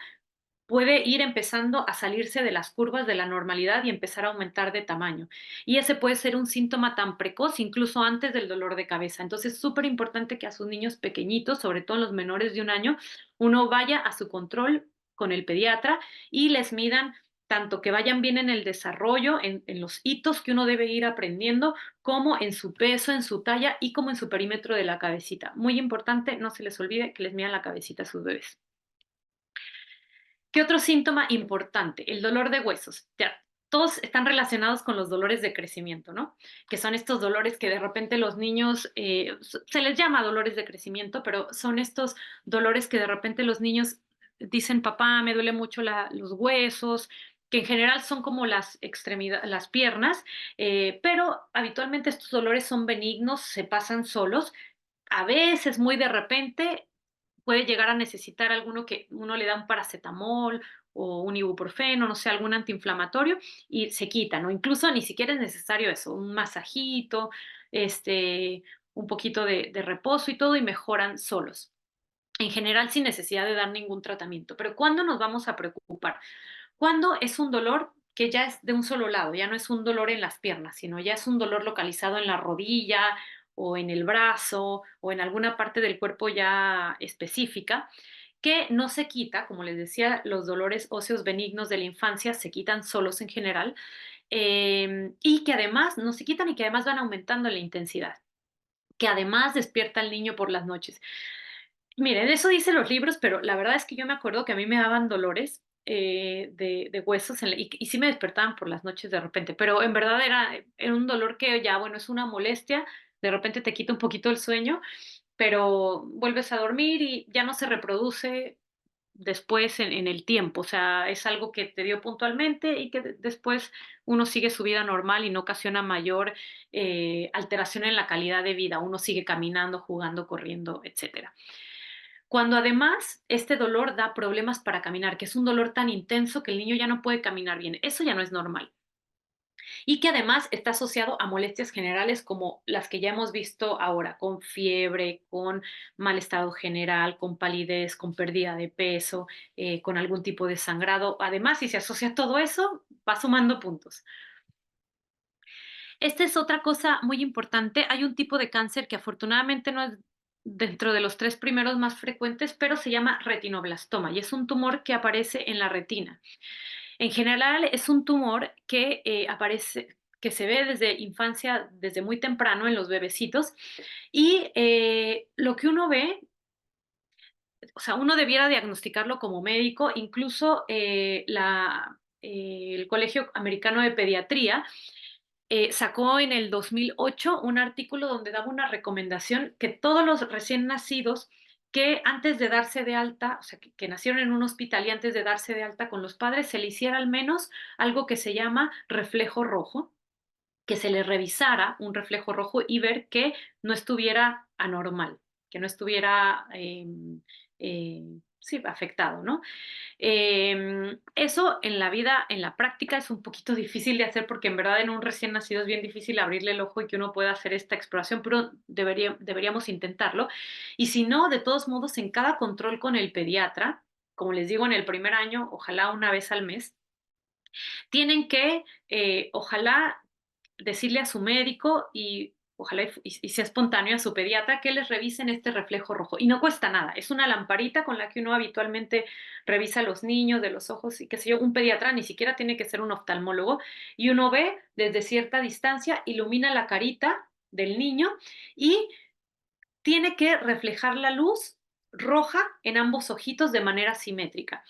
puede ir empezando a salirse de las curvas de la normalidad y empezar a aumentar de tamaño. Y ese puede ser un síntoma tan precoz, incluso antes del dolor de cabeza. Entonces, es súper importante que a sus niños pequeñitos, sobre todo los menores de un año, uno vaya a su control con el pediatra y les midan tanto que vayan bien en el desarrollo, en los hitos que uno debe ir aprendiendo, como en su peso, en su talla y como en su perímetro de la cabecita. Muy importante, no se les olvide que les midan la cabecita a sus bebés. ¿Qué otro síntoma importante? El dolor de huesos. Ya, todos están relacionados con los dolores de crecimiento, ¿no? Que son estos dolores que de repente los niños, se les llama dolores de crecimiento, pero son estos dolores que de repente los niños dicen, papá, me duele mucho los huesos, que en general son como las extremidades, las piernas, pero habitualmente estos dolores son benignos, se pasan solos, a veces muy de repente puede llegar a necesitar alguno que uno le da un paracetamol o un ibuprofeno, no sé, algún antiinflamatorio y se quitan, o incluso ni siquiera es necesario eso, un masajito, este, un poquito de reposo y todo y mejoran solos. En general sin necesidad de dar ningún tratamiento. Pero ¿cuándo nos vamos a preocupar? Cuando es un dolor que ya es de un solo lado, ya no es un dolor en las piernas, sino ya es un dolor localizado en la rodilla o en el brazo o en alguna parte del cuerpo ya específica, que no se quita, como les decía, los dolores óseos benignos de la infancia se quitan solos en general, y que además no se quitan y que además van aumentando la intensidad, que además despierta al niño por las noches. Miren, eso dicen los libros, pero la verdad es que yo me acuerdo que a mí me daban dolores de huesos y sí me despertaban por las noches de repente, pero en verdad era un dolor que ya, bueno, es una molestia, de repente te quita un poquito el sueño, pero vuelves a dormir y ya no se reproduce después en el tiempo, o sea, es algo que te dio puntualmente y que después uno sigue su vida normal y no ocasiona mayor alteración en la calidad de vida, uno sigue caminando, jugando, corriendo, etcétera. Cuando además este dolor da problemas para caminar, que es un dolor tan intenso que el niño ya no puede caminar bien, eso ya no es normal. Y que además está asociado a molestias generales como las que ya hemos visto ahora, con fiebre, con mal estado general, con palidez, con pérdida de peso, con algún tipo de sangrado. Además, si se asocia todo eso, va sumando puntos. Esta es otra cosa muy importante. Hay un tipo de cáncer que afortunadamente no es dentro de los tres primeros más frecuentes, pero se llama retinoblastoma y es un tumor que aparece en la retina. En general es un tumor que aparece, que se ve desde infancia, desde muy temprano en los bebecitos y lo que uno ve, o sea, uno debiera diagnosticarlo como médico, incluso el Colegio Americano de Pediatría sacó en el 2008 un artículo donde daba una recomendación que todos los recién nacidos que antes de darse de alta, o sea, que nacieron en un hospital y antes de darse de alta con los padres, se le hiciera al menos algo que se llama reflejo rojo, que se le revisara un reflejo rojo y ver que no estuviera anormal, que no estuviera sí, afectado, ¿no? Eso en la vida, en la práctica, es un poquito difícil de hacer porque en verdad en un recién nacido es bien difícil abrirle el ojo y que uno pueda hacer esta exploración, pero deberíamos intentarlo. Y si no, de todos modos, en cada control con el pediatra, como les digo, en el primer año, ojalá una vez al mes, tienen que, ojalá, decirle a su médico y ojalá y sea espontáneo a su pediatra que les revisen este reflejo rojo. Y no cuesta nada, es una lamparita con la que uno habitualmente revisa a los niños de los ojos y qué sé yo, un pediatra ni siquiera tiene que ser un oftalmólogo y uno ve desde cierta distancia, ilumina la carita del niño y tiene que reflejar la luz roja en ambos ojitos de manera simétrica.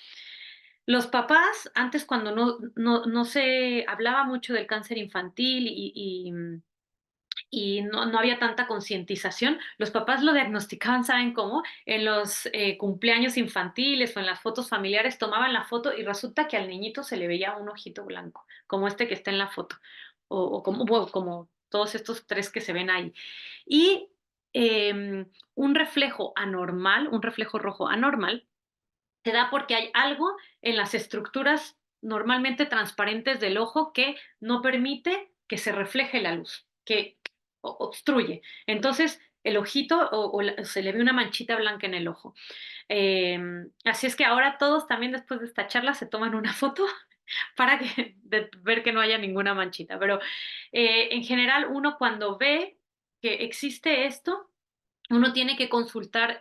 Los papás, antes cuando no se hablaba mucho del cáncer infantil y no había tanta concientización, los papás lo diagnosticaban, ¿saben cómo? En los cumpleaños infantiles o en las fotos familiares tomaban la foto y resulta que al niñito se le veía un ojito blanco, como este que está en la foto, o como, bueno, como todos estos tres que se ven ahí. Y un reflejo anormal, un reflejo rojo anormal, se da porque hay algo en las estructuras normalmente transparentes del ojo que no permite que se refleje la luz, que obstruye. Entonces, el ojito se le ve una manchita blanca en el ojo. Así es que ahora todos también después de esta charla se toman una foto para ver que no haya ninguna manchita. Pero en general uno cuando ve que existe esto, uno tiene que consultar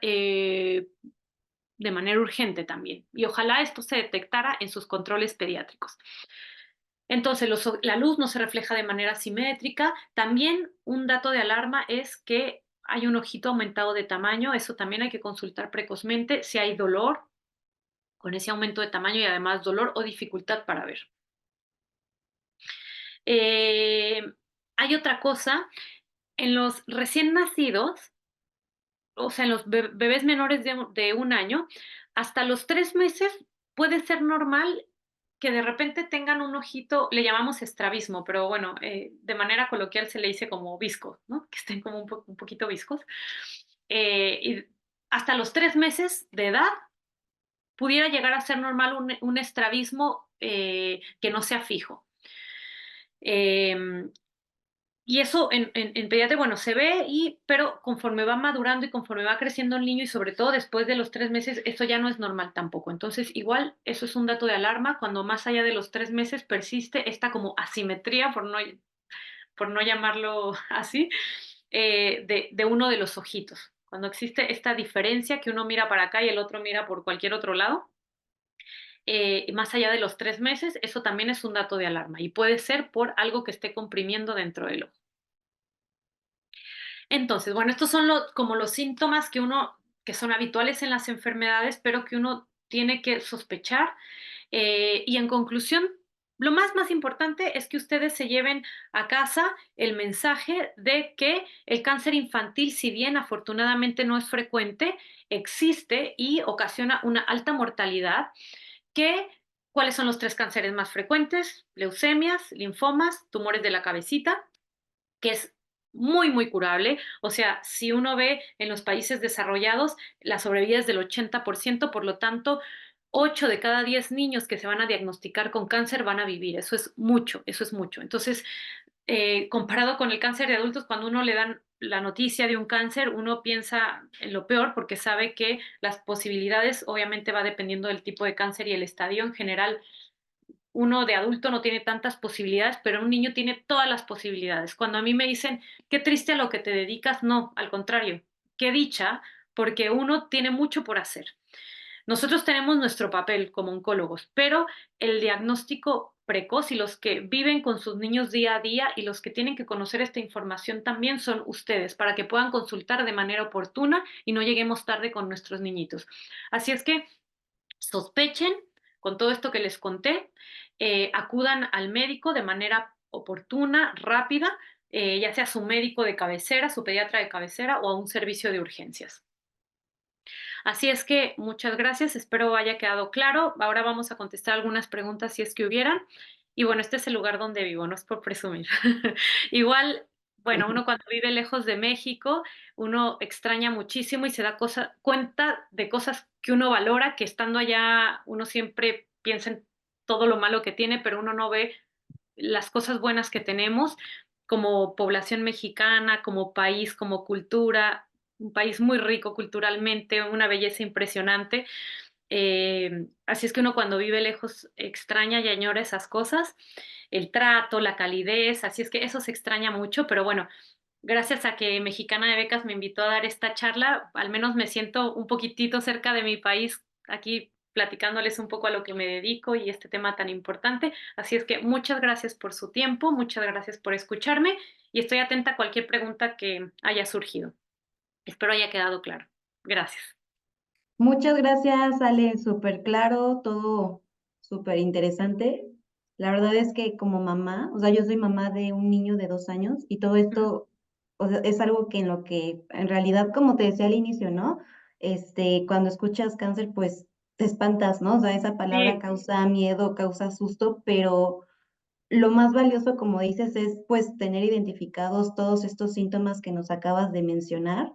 de manera urgente también. Y ojalá esto se detectara en sus controles pediátricos. Entonces, la luz no se refleja de manera simétrica. También un dato de alarma es que hay un ojito aumentado de tamaño. Eso también hay que consultar precozmente. Si hay dolor con ese aumento de tamaño y además dolor o dificultad para ver. Eh, Hay otra cosa. En los recién nacidos, o sea, en los bebés menores de un año, hasta los 3 meses puede ser normal que de repente tengan un ojito, le llamamos estrabismo, pero bueno, de manera coloquial se le dice como visco, ¿no? Que estén como un poquito viscos. Y hasta los 3 meses de edad pudiera llegar a ser normal un estrabismo que no sea fijo. Eh, y eso en pediatría, bueno, se ve, pero conforme va madurando y conforme va creciendo el niño y sobre todo después de los 3 meses, eso ya no es normal tampoco. Entonces, igual, eso es un dato de alarma cuando más allá de los 3 meses persiste esta como asimetría, por no llamarlo así, de uno de los ojitos. Cuando existe esta diferencia que uno mira para acá y el otro mira por cualquier otro lado, más allá de los 3 meses, eso también es un dato de alarma y puede ser por algo que esté comprimiendo dentro del ojo. Entonces, bueno, estos son como los síntomas que son habituales en las enfermedades, pero que uno tiene que sospechar. Y en conclusión, lo más importante es que ustedes se lleven a casa el mensaje de que el cáncer infantil, si bien afortunadamente no es frecuente, existe y ocasiona una alta mortalidad. Que, ¿Cuáles son los 3 cánceres más frecuentes? Leucemias, linfomas, tumores de la cabecita, que es muy curable. O sea, si uno ve en los países desarrollados, la sobrevida es del 80%, por lo tanto, 8 de cada 10 niños que se van a diagnosticar con cáncer van a vivir. Eso es mucho, eso es mucho. Entonces, comparado con el cáncer de adultos, cuando uno le dan la noticia de un cáncer, uno piensa en lo peor porque sabe que las posibilidades obviamente va dependiendo del tipo de cáncer y el estadio. En general, uno de adulto no tiene tantas posibilidades, pero un niño tiene todas las posibilidades. Cuando a mí me dicen, qué triste a lo que te dedicas, no, al contrario, qué dicha, porque uno tiene mucho por hacer. Nosotros tenemos nuestro papel como oncólogos, pero el diagnóstico precoz y los que viven con sus niños día a día y los que tienen que conocer esta información también son ustedes, para que puedan consultar de manera oportuna y no lleguemos tarde con nuestros niñitos. Así es que sospechen con todo esto que les conté, acudan al médico de manera oportuna, rápida, ya sea su médico de cabecera, su pediatra de cabecera o a un servicio de urgencias. Así es que muchas gracias, espero haya quedado claro. Ahora vamos a contestar algunas preguntas si es que hubieran. Y bueno, este es el lugar donde vivo, no es por presumir. Igual, bueno, uno cuando vive lejos de México, uno extraña muchísimo y se da cuenta de cosas que uno valora, que estando allá uno siempre piensa en todo lo malo que tiene, pero uno no ve las cosas buenas que tenemos como población mexicana, como país, como cultura, un país muy rico culturalmente, una belleza impresionante. Así es que uno cuando vive lejos extraña y añora esas cosas, el trato, la calidez, así es que eso se extraña mucho, pero bueno, gracias a que Mexicana de Becas me invitó a dar esta charla, al menos me siento un poquitito cerca de mi país, aquí platicándoles un poco a lo que me dedico y este tema tan importante. Así es que muchas gracias por su tiempo, muchas gracias por escucharme y estoy atenta a cualquier pregunta que haya surgido. Espero haya quedado claro. Gracias.
Muchas gracias, Ale, súper claro, todo súper interesante. La verdad es que como mamá, o sea, yo soy mamá de un niño de 2 años y todo
Ujú.
esto, o sea, es algo que en lo que, en realidad, como te decía al inicio, ¿no? Cuando escuchas cáncer, pues te espantas, ¿no? O sea, esa palabra
Sí.
causa miedo, causa susto, pero lo más valioso, como dices, es pues tener identificados todos estos síntomas que nos acabas de mencionar,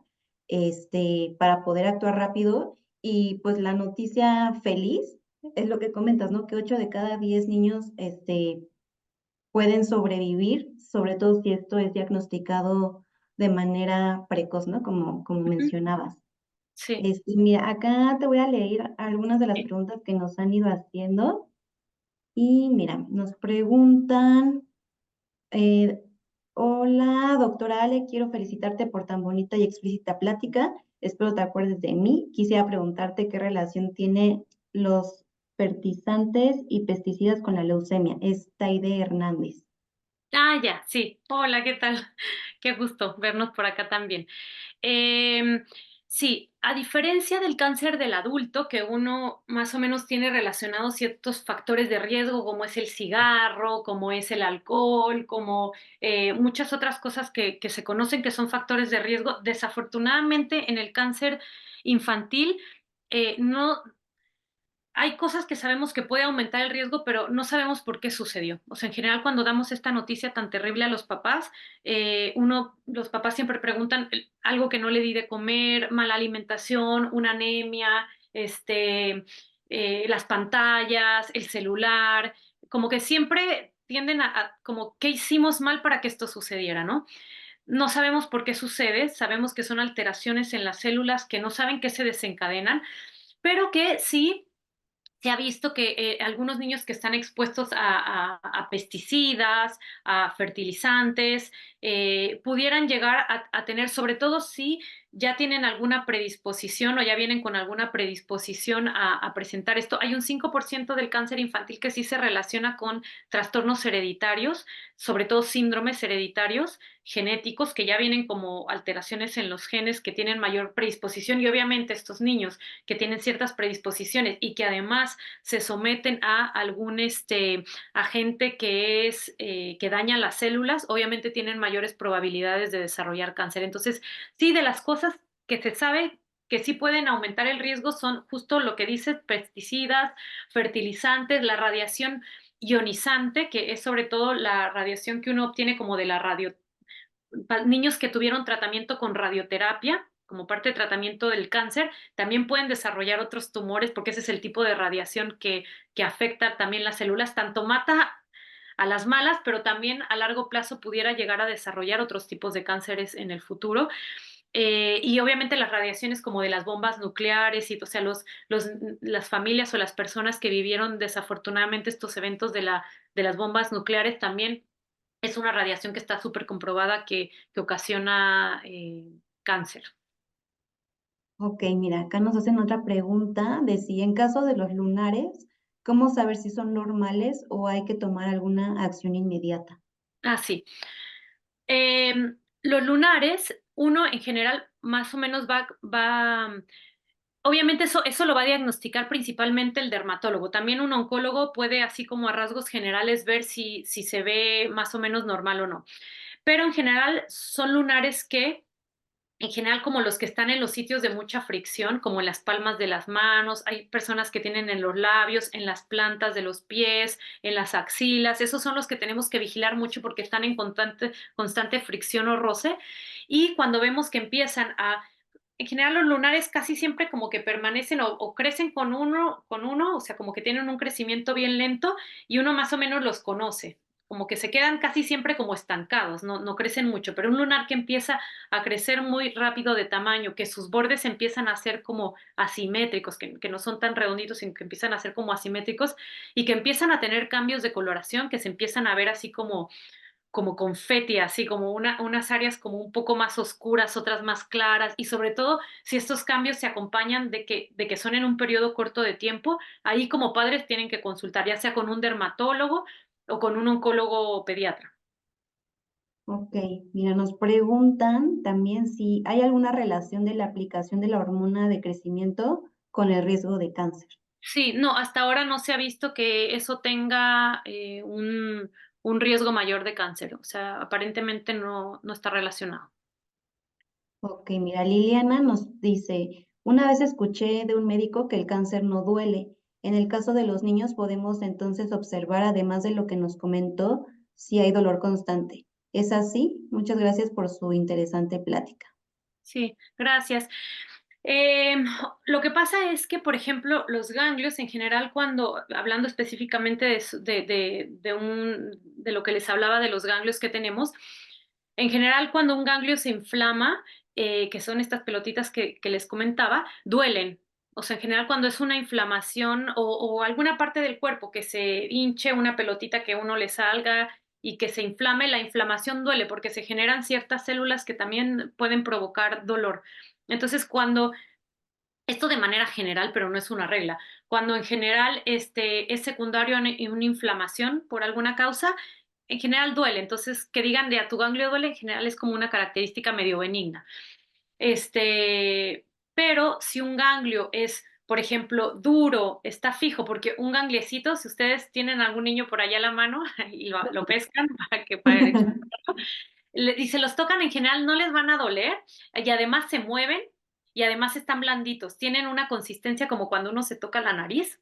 para poder actuar rápido. Y pues la noticia feliz es lo que comentas, ¿no? Que 8 de cada 10 niños, pueden sobrevivir, sobre todo si esto es diagnosticado de manera precoz, ¿no? Como
Ujú.
mencionabas.
Sí.
Mira, acá te voy a leer algunas de las
Sí.
preguntas que nos han ido haciendo. Y mira, nos preguntan. Eh, Hola, doctora Ale, quiero felicitarte por tan bonita y explícita plática. Espero te acuerdes de mí. Quisiera preguntarte qué relación tiene los fertilizantes y pesticidas con la leucemia. Es Taide Hernández.
Ah, ya, sí. Hola, ¿qué tal? Qué gusto vernos por acá también. Em, sí, a diferencia del cáncer del adulto, que uno más o menos tiene relacionados ciertos factores de riesgo, como es el cigarro, como es el alcohol, como muchas otras cosas que se conocen que son factores de riesgo, desafortunadamente en el cáncer infantil no hay cosas que sabemos que puede aumentar el riesgo, pero no sabemos por qué sucedió. O sea, en general, cuando damos esta noticia tan terrible a los papás, los papás siempre preguntan algo que no le di de comer, mala alimentación, una anemia, las pantallas, el celular, como que siempre tienden como, ¿qué hicimos mal para que esto sucediera, no? No sabemos por qué sucede, sabemos que son alteraciones en las células que no saben qué se desencadenan, pero que sí se ha visto que algunos niños que están expuestos a pesticidas, a fertilizantes, pudieran llegar a tener, sobre todo si ya tienen alguna predisposición o ya vienen con alguna predisposición a presentar esto. Hay un 5% del cáncer infantil que sí se relaciona con trastornos hereditarios, sobre todo síndromes hereditarios genéticos que ya vienen como alteraciones en los genes que tienen mayor predisposición y obviamente estos niños que tienen ciertas predisposiciones y que además se someten a algún agente que daña las células, obviamente tienen mayores probabilidades de desarrollar cáncer. Entonces, sí, de las cosas que se sabe que sí pueden aumentar el riesgo son justo lo que dices, pesticidas, fertilizantes, la radiación ionizante, que es sobre todo la radiación que uno obtiene como de la radio, niños que tuvieron tratamiento con radioterapia como parte de tratamiento del cáncer, también pueden desarrollar otros tumores porque ese es el tipo de radiación que afecta también las células, tanto mata a las malas, pero también a largo plazo pudiera llegar a desarrollar otros tipos de cánceres en el futuro. Y obviamente las radiaciones como de las bombas nucleares y, o sea, las familias o las personas que vivieron desafortunadamente estos eventos de las bombas nucleares también es una radiación que está súper comprobada que ocasiona cáncer.
Ok, mira, acá nos hacen otra pregunta de si en caso de los lunares, ¿cómo saber si son normales o hay que tomar alguna acción inmediata?
Ah, sí. Los lunares, uno en general más o menos obviamente eso lo va a diagnosticar principalmente el dermatólogo. También un oncólogo puede, así como a rasgos generales, ver si se ve más o menos normal o no. Pero en general son lunares que en general, como los que están en los sitios de mucha fricción, como en las palmas de las manos, hay personas que tienen en los labios, en las plantas de los pies, en las axilas, esos son los que tenemos que vigilar mucho porque están en constante fricción o roce. Y cuando vemos que empiezan en general los lunares casi siempre como que permanecen o crecen con uno, o sea, como que tienen un crecimiento bien lento y uno más o menos los conoce, como que se quedan casi siempre como estancados, no crecen mucho, pero un lunar que empieza a crecer muy rápido de tamaño, que sus bordes empiezan a ser como asimétricos, que no son tan redonditos, sino que empiezan a ser como asimétricos y que empiezan a tener cambios de coloración, que se empiezan a ver así como confeti, así como unas áreas como un poco más oscuras, otras más claras, y sobre todo si estos cambios se acompañan de que son en un periodo corto de tiempo, ahí como padres tienen que consultar, ya sea con un dermatólogo o con un oncólogo pediatra.
Ok, mira, nos preguntan también si hay alguna relación de la aplicación de la hormona de crecimiento con el riesgo de cáncer.
Sí, no, hasta ahora no se ha visto que eso tenga un riesgo mayor de cáncer. O sea, aparentemente no está relacionado.
Ok, mira, Liliana nos dice, una vez escuché de un médico que el cáncer no duele. En el caso de los niños podemos entonces observar, además de lo que nos comentó, si hay dolor constante. ¿Es así? Muchas gracias por su interesante plática.
Sí, gracias. Em, lo que pasa es que, por ejemplo, los ganglios en general, cuando, hablando específicamente de lo que les hablaba de los ganglios que tenemos, en general cuando un ganglio se inflama, que son estas pelotitas que les comentaba, duelen. O sea, en general cuando es una inflamación o alguna parte del cuerpo que se hinche, una pelotita que uno le salga y que se inflame, la inflamación duele porque se generan ciertas células que también pueden provocar dolor. Entonces, cuando esto de manera general, pero no es una regla. Cuando en general es secundario a una inflamación por alguna causa, en general duele. Entonces, que digan de a tu ganglio duele, en general es como una característica medio benigna. Pero si un ganglio es, por ejemplo, duro, está fijo, porque un gangliecito, si ustedes tienen algún niño por allá a la mano y lo pescan y se los tocan en general, no les van a doler y además se mueven y además están blanditos. Tienen una consistencia como cuando uno se toca la nariz,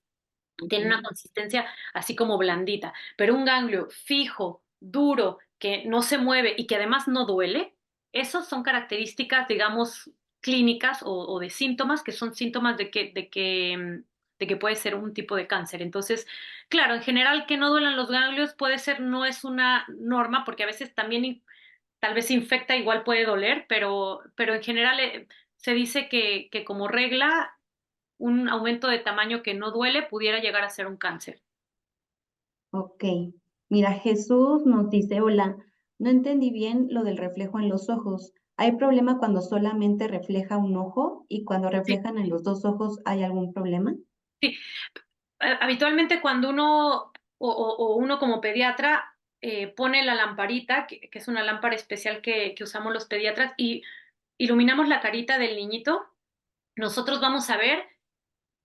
tienen una
Ok.
consistencia así como blandita, pero un ganglio fijo, duro, que no se mueve y que además no duele, esos son características, digamos, clínicas o de síntomas que son síntomas de que puede ser un tipo de cáncer. Entonces, claro, en general que no duelan los ganglios puede ser, no es una norma, porque a veces también tal vez infecta, igual puede doler, pero en general se dice que como regla un aumento de tamaño que no duele pudiera llegar a ser un cáncer.
Ok. Mira, Jesús nos dice, hola, no entendí bien lo del reflejo en los ojos. ¿Hay problema cuando solamente refleja un ojo y cuando
Sí,
reflejan en los dos ojos hay algún problema?
sí. Habitualmente cuando uno o uno como pediatra pone la lamparita, que es una lámpara especial que usamos los pediatras, y iluminamos la carita del niñito, nosotros vamos a ver,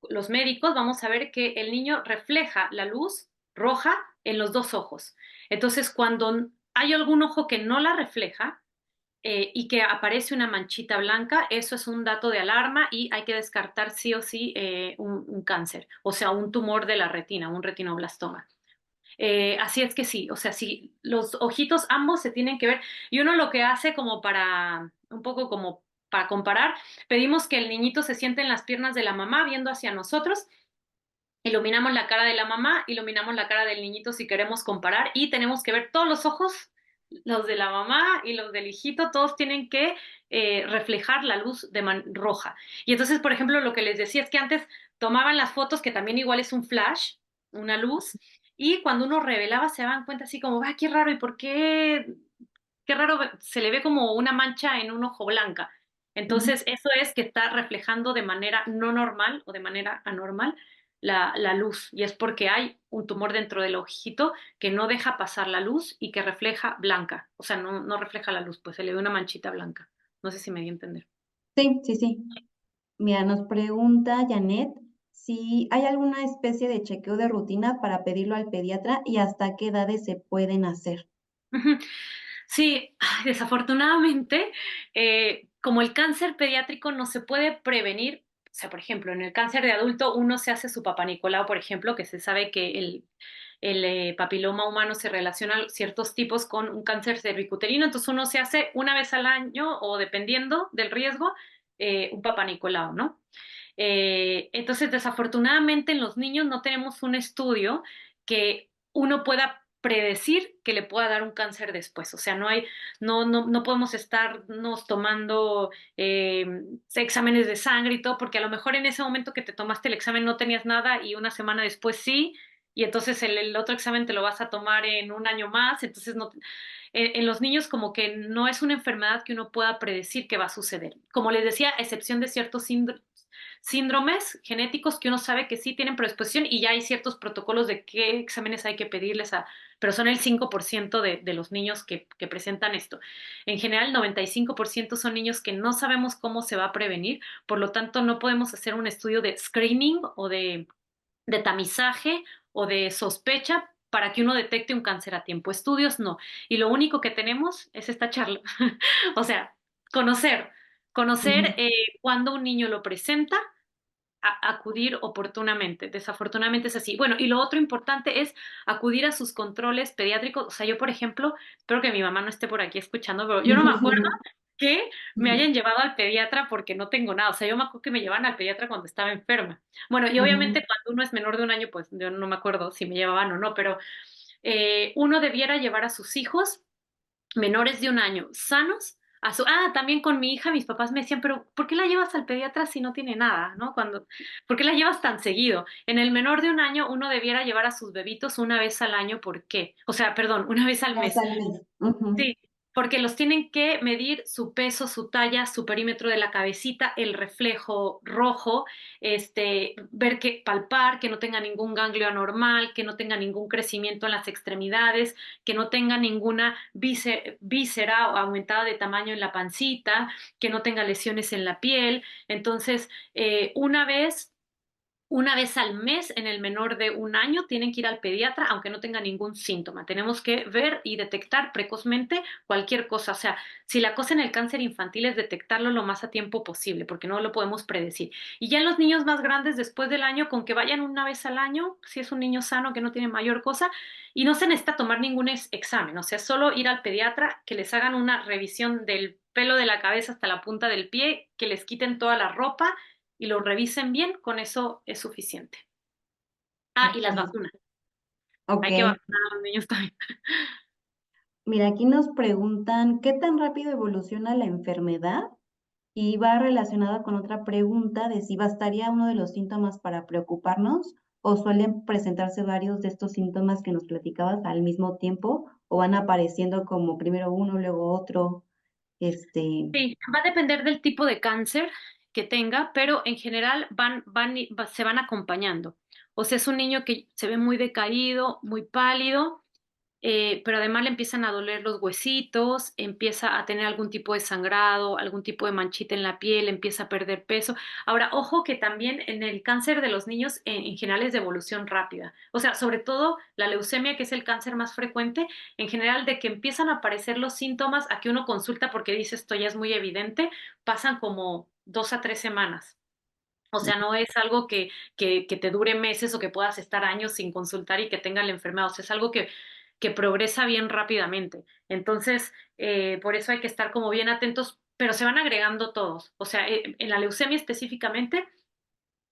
los médicos vamos a ver que el niño refleja la luz roja en los dos ojos. Entonces, cuando hay algún ojo que no la refleja, y que aparece una manchita blanca, eso es un dato de alarma y hay que descartar sí o sí un cáncer, o sea, un tumor de la retina, un retinoblastoma. Así es que sí, o sea, sí, los ojitos ambos se tienen que ver y uno lo que hace como para, un poco como para comparar, pedimos que el niñito se siente en las piernas de la mamá viendo hacia nosotros. Iluminamos la cara de la mamá, iluminamos la cara del niñito si queremos comparar y tenemos que ver todos los ojos, los de la mamá y los del hijito, todos tienen que reflejar la luz roja. Y entonces, por ejemplo, lo que les decía es que antes tomaban las fotos, que también igual es un flash, una luz, y cuando uno revelaba se daban cuenta así como, ah, qué raro, ¿y por qué? Qué raro, se le ve como una mancha en un ojo blanca.
Ujú.
Entonces, eso es que está reflejando de manera no normal o de manera anormal la luz. Y es porque hay un tumor dentro del ojito que no deja pasar la luz y que refleja blanca. O sea, no refleja la luz, pues se le ve una manchita blanca. No sé si me di a entender.
Sí, sí, sí. Mira, nos pregunta Janet si hay alguna especie de chequeo de rutina para pedirlo al pediatra y hasta qué edades se pueden hacer.
Ujú. Sí, ay, desafortunadamente, como el cáncer pediátrico no se puede prevenir, o sea, por ejemplo, en el cáncer de adulto uno se hace su papá Nicolau, por ejemplo, que se sabe que el papiloma humano se relaciona a ciertos tipos con un cáncer cervicuterino, entonces uno se hace una vez al año o dependiendo del riesgo, un papá Nicolau, ¿no? Entonces, desafortunadamente en los niños no tenemos un estudio que uno pueda predecir que le pueda dar un cáncer después. O sea, no podemos estarnos tomando exámenes de sangre y todo, porque a lo mejor en ese momento que te tomaste el examen no tenías nada y una semana después sí, y entonces el otro examen te lo vas a tomar en un año más. Entonces, no, en los niños como que no es una enfermedad que uno pueda predecir que va a suceder. Como les decía, a excepción de ciertos síndromes genéticos que uno sabe que sí tienen predisposición y ya hay ciertos protocolos de qué exámenes hay que pedirles pero son el 5% de los niños que presentan esto. En general, el 95% son niños que no sabemos cómo se va a prevenir, por lo tanto no podemos hacer un estudio de screening o de de tamizaje o de sospecha para que uno detecte un cáncer a tiempo. Estudios no. Y lo único que tenemos es esta charla. O sea, conocer, conocer
Ujú.
cuando un niño lo presenta, acudir oportunamente. Desafortunadamente es así. Bueno, y lo otro importante es acudir a sus controles pediátricos. O sea, yo, por ejemplo, espero que mi mamá no esté por aquí escuchando, pero yo no me acuerdo que me hayan llevado al pediatra porque no tengo nada. O sea, yo me acuerdo que me llevaban al pediatra cuando estaba enferma. Bueno, y
Ujú.
obviamente cuando uno es menor de un año, pues yo no me acuerdo si me llevaban o no, pero uno debiera llevar a sus hijos menores de un año, sanos. También con mi hija, mis papás me decían, pero ¿por qué la llevas al pediatra si no tiene nada? ¿No? ¿Por qué la llevas tan seguido? En el menor de un año, uno debiera llevar a sus bebitos una vez al año, ¿por qué? O sea, perdón, una vez al
Más
mes.
al mes. Ujú.
Sí, porque los tienen que medir su peso, su talla, su perímetro de la cabecita, el reflejo rojo, ver que palpar, que no tenga ningún ganglio anormal, que no tenga ningún crecimiento en las extremidades, que no tenga ninguna víscera aumentada de tamaño en la pancita, que no tenga lesiones en la piel. Entonces, una vez al mes en el menor de un año tienen que ir al pediatra aunque no tenga ningún síntoma. Tenemos que ver y detectar precozmente cualquier cosa. O sea, si la cosa en el cáncer infantil es detectarlo lo más a tiempo posible, porque no lo podemos predecir. Y ya en los niños más grandes, después del año, con que vayan una vez al año, si es un niño sano que no tiene mayor cosa, y no se necesita tomar ningún examen. O sea, solo ir al pediatra, que les hagan una revisión del pelo de la cabeza hasta la punta del pie, que les quiten toda la ropa y lo revisen bien, con eso es suficiente. Y
Ok,
las vacunas.
ok.
Hay que vacunar a los niños también.
Mira, aquí nos preguntan, ¿qué tan rápido evoluciona la enfermedad? Y va relacionada con otra pregunta de si bastaría uno de los síntomas para preocuparnos o suelen presentarse varios de estos síntomas que nos platicabas al mismo tiempo o van apareciendo como primero uno, luego otro. Este,
Sí, va a depender del tipo de cáncer que tenga, pero en general se van acompañando. O sea, es un niño que se ve muy decaído, muy pálido, pero además le empiezan a doler los huesitos, empieza a tener algún tipo de sangrado, algún tipo de manchita en la piel, empieza a perder peso. Ahora, ojo que también en el cáncer de los niños en general es de evolución rápida. O sea, sobre todo la leucemia, que es el cáncer más frecuente, en general de que empiezan a aparecer los síntomas a que uno consulta porque dice esto ya es muy evidente, pasan como 2 a 3 semanas. O sea, no es algo que te dure meses o que puedas estar años sin consultar y que tenga la enfermedad. O sea, es algo que progresa bien rápidamente. Entonces, por eso hay que estar como bien atentos, pero se van agregando todos. O sea, en la leucemia específicamente,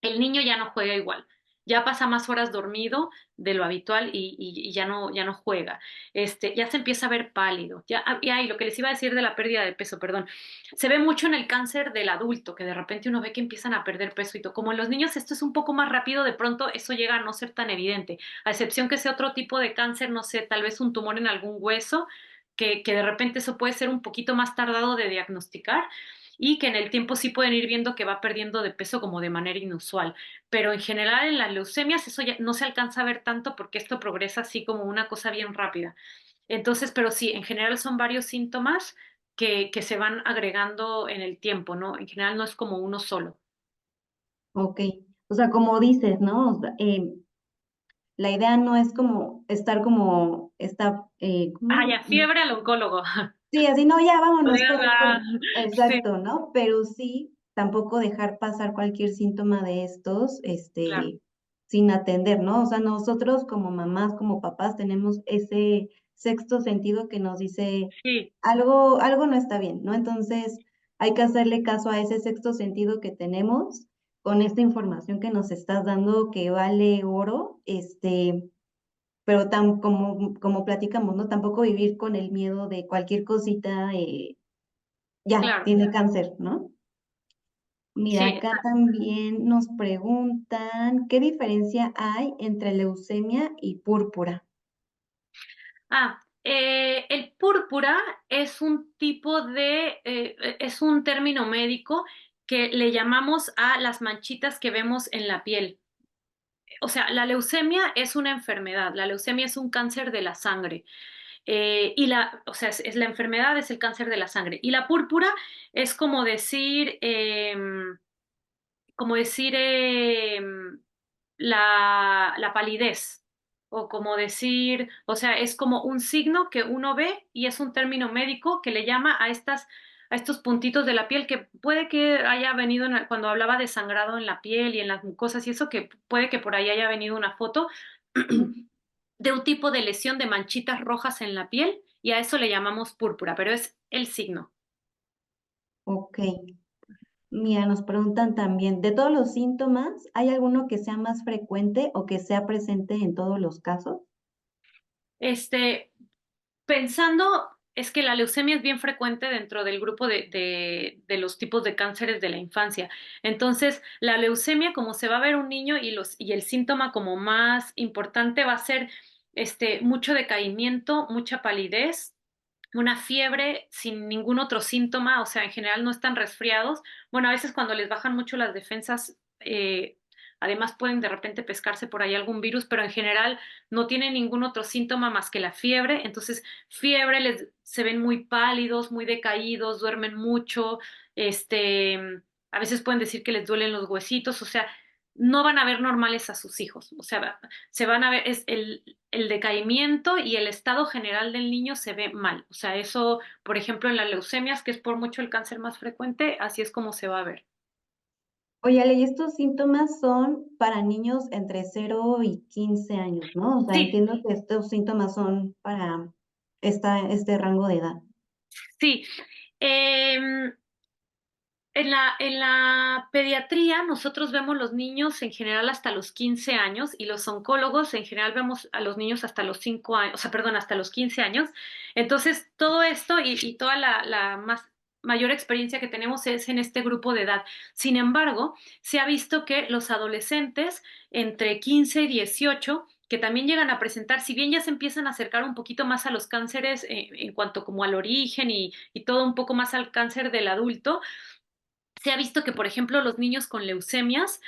el niño ya no juega igual. Ya pasa más horas dormido de lo habitual y ya no juega. Ya se empieza a ver pálido. Y lo que les iba a decir de la pérdida de peso, perdón. Se ve mucho en el cáncer del adulto, que de repente uno ve que empiezan a perder peso y todo. Como en los niños esto es un poco más rápido, de pronto eso llega a no ser tan evidente. A excepción que sea otro tipo de cáncer, no sé, tal vez un tumor en algún hueso, que de repente eso puede ser un poquito más tardado de diagnosticar y que en el tiempo sí pueden ir viendo que va perdiendo de peso como de manera inusual. Pero en general en las leucemias eso ya no se alcanza a ver tanto porque esto progresa así como una cosa bien rápida. Entonces, pero sí, en general son varios síntomas que se van agregando en el tiempo, ¿no? En general no es como uno solo.
ok, o sea, como dices, ¿no? O sea, la idea no es como estar como esta, ¿cómo?
Ya, fiebre al oncólogo.
Sí, así, no, ya vámonos,
Colegas,
corre, corre.
sí,
Exacto, ¿no? Pero sí, tampoco dejar pasar cualquier síntoma de estos,
claro.
sin atender, ¿no? O sea, nosotros como mamás, como papás, tenemos ese sexto sentido que nos dice
Sí,
algo no está bien, ¿no? Entonces, hay que hacerle caso a ese sexto sentido que tenemos con esta información que nos estás dando que vale oro, pero como platicamos, ¿no? Tampoco vivir con el miedo de cualquier cosita, ya,
claro.
tiene cáncer, ¿no? Mira,
Sí,
acá también nos preguntan, ¿qué diferencia hay entre leucemia y púrpura?
El púrpura es un es un término médico que le llamamos a las manchitas que vemos en la piel. O sea, la leucemia es una enfermedad, la leucemia es un cáncer de la sangre. O sea, es la enfermedad, es el cáncer de la sangre. Y la púrpura es como decir la palidez, o como decir, o sea, es como un signo que uno ve y es un término médico que le llama a estos puntitos de la piel que puede que haya venido cuando hablaba de sangrado en la piel y en las mucosas y eso, que puede que por ahí haya venido una foto de un tipo de lesión de manchitas rojas en la piel y a eso le llamamos púrpura, pero es el signo.
Ok. Mira, nos preguntan también, de todos los síntomas, ¿hay alguno que sea más frecuente o que sea presente en todos los casos?
Este, Pensando, es que la leucemia es bien frecuente dentro del grupo de los tipos de cánceres de la infancia. Entonces, la leucemia, como se va a ver un niño y el síntoma como más importante va a ser mucho decaimiento, mucha palidez, una fiebre sin ningún otro síntoma, o sea, en general no están resfriados. Bueno, a veces cuando les bajan mucho las defensas, además pueden de repente pescarse por ahí algún virus, pero en general no tienen ningún otro síntoma más que la fiebre. Entonces, fiebre, se ven muy pálidos, muy decaídos, duermen mucho, este, a veces pueden decir que les duelen los huesitos, o sea, no van a ver normales a sus hijos, o sea, se van a ver, es el decaimiento y el estado general del niño se ve mal. O sea, eso, por ejemplo, en las leucemias, que es por mucho el cáncer más frecuente, así es como se va a ver.
Oye, Ale, y estos síntomas son para niños entre 0 y 15 años, ¿no? O sea,
Sí,
entiendo que estos síntomas son para este rango de edad.
sí. Em, en la pediatría nosotros vemos los niños en general hasta los 15 años y los oncólogos en general vemos a los niños hasta los 5 años, o sea, perdón, hasta los 15 años. Entonces, todo esto y toda la más mayor experiencia que tenemos es en este grupo de edad. Sin embargo, se ha visto que los adolescentes entre 15 y 18 que también llegan a presentar, si bien ya se empiezan a acercar un poquito más a los cánceres en cuanto como al origen y todo un poco más al cáncer del adulto, se ha visto que, por ejemplo, los niños con leucemias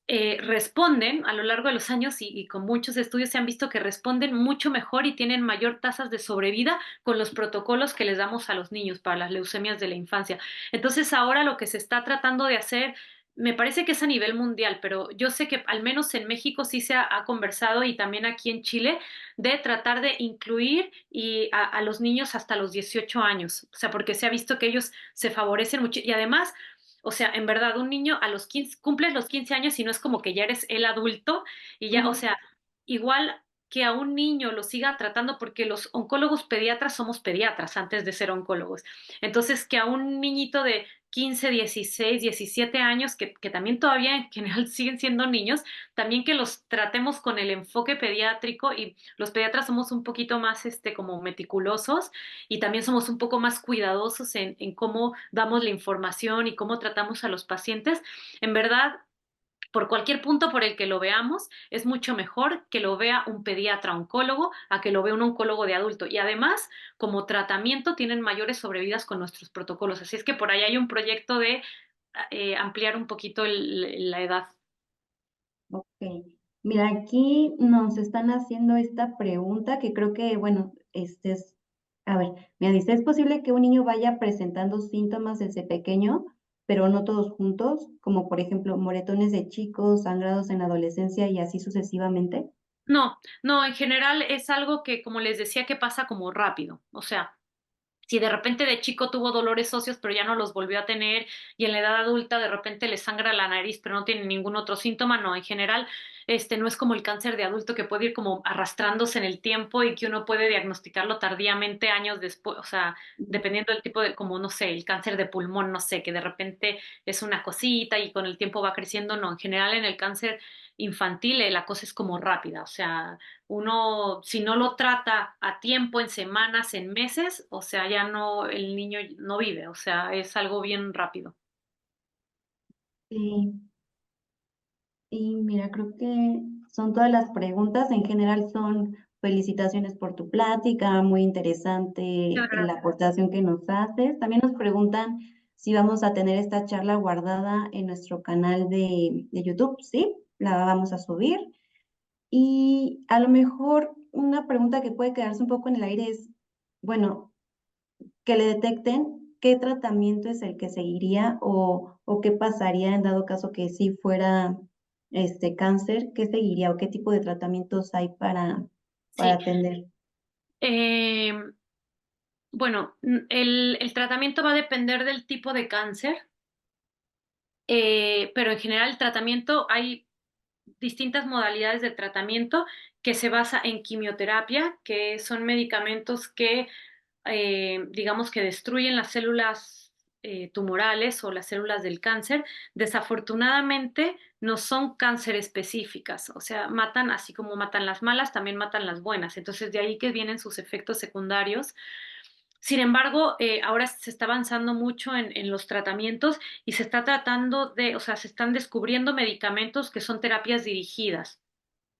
responden a lo largo de los años y con muchos estudios se han visto que responden mucho mejor y tienen mayor tasas de sobrevida con los protocolos que les damos a los niños para las leucemias de la infancia. Entonces, ahora lo que se está tratando de hacer, me parece que es a nivel mundial, pero yo sé que al menos en México sí ha conversado y también aquí en Chile de tratar de incluir a los niños hasta los 18 años, o sea, porque se ha visto que ellos se favorecen mucho y además, o sea, en verdad, un niño a los 15 cumples los 15 años y no es como que ya eres el adulto y ya, o
Ujú.
sea, igual que a un niño lo siga tratando, porque los oncólogos pediatras somos pediatras antes de ser oncólogos. Entonces, que a un niñito de 15, 16, 17 años, que también todavía en general siguen siendo niños, también que los tratemos con el enfoque pediátrico y los pediatras somos un poquito más, como meticulosos y también somos un poco más cuidadosos en cómo damos la información y cómo tratamos a los pacientes. En verdad, por cualquier punto por el que lo veamos, es mucho mejor que lo vea un pediatra oncólogo a que lo vea un oncólogo de adulto. Y además, como tratamiento, tienen mayores sobrevidas con nuestros protocolos. Así es que por ahí hay un proyecto de ampliar un poquito la edad.
Ok. Mira, aquí nos están haciendo esta pregunta que creo que, bueno, a ver, me dice, ¿es posible que un niño vaya presentando síntomas desde pequeño, pero no todos juntos, como por ejemplo moretones de chicos, sangrados en la adolescencia y así sucesivamente?
No, no, en general es algo que, como les decía, que pasa como rápido. O sea, si de repente de chico tuvo dolores óseos, pero ya no los volvió a tener, y en la edad adulta de repente le sangra la nariz, pero no tiene ningún otro síntoma, no, en general, no es como el cáncer de adulto que puede ir como arrastrándose en el tiempo y que uno puede diagnosticarlo tardíamente años después, o sea, dependiendo del tipo de, como no sé, el cáncer de pulmón, no sé, que de repente es una cosita y con el tiempo va creciendo, no, en general en el cáncer infantil la cosa es como rápida, o sea, uno, si no lo trata a tiempo, en semanas, en meses, o sea, ya no, el niño no vive, o sea, es algo bien rápido.
Sí, y mira, creo que son todas las preguntas. En general son felicitaciones por tu plática, muy interesante
Muchas
la
gracias.
aportación que nos haces. También nos preguntan si vamos a tener esta charla guardada en nuestro canal de YouTube. Sí, la vamos a subir. Y a lo mejor una pregunta que puede quedarse un poco en el aire es, bueno, que le detecten qué tratamiento es el que seguiría o qué pasaría en dado caso que sí fuera cáncer, ¿qué seguiría o qué tipo de tratamientos hay para
Sí.
atender?
Em, bueno, el tratamiento va a depender del tipo de cáncer, pero en general el tratamiento hay distintas modalidades de tratamiento que se basa en quimioterapia, que son medicamentos que digamos que destruyen las células tumorales o las células del cáncer. Desafortunadamente no son cáncer específicas, o sea, matan así como matan las malas, también matan las buenas. Entonces de ahí que vienen sus efectos secundarios. Sin embargo, ahora se está avanzando mucho en los tratamientos y se está tratando de, o sea, se están descubriendo medicamentos que son terapias dirigidas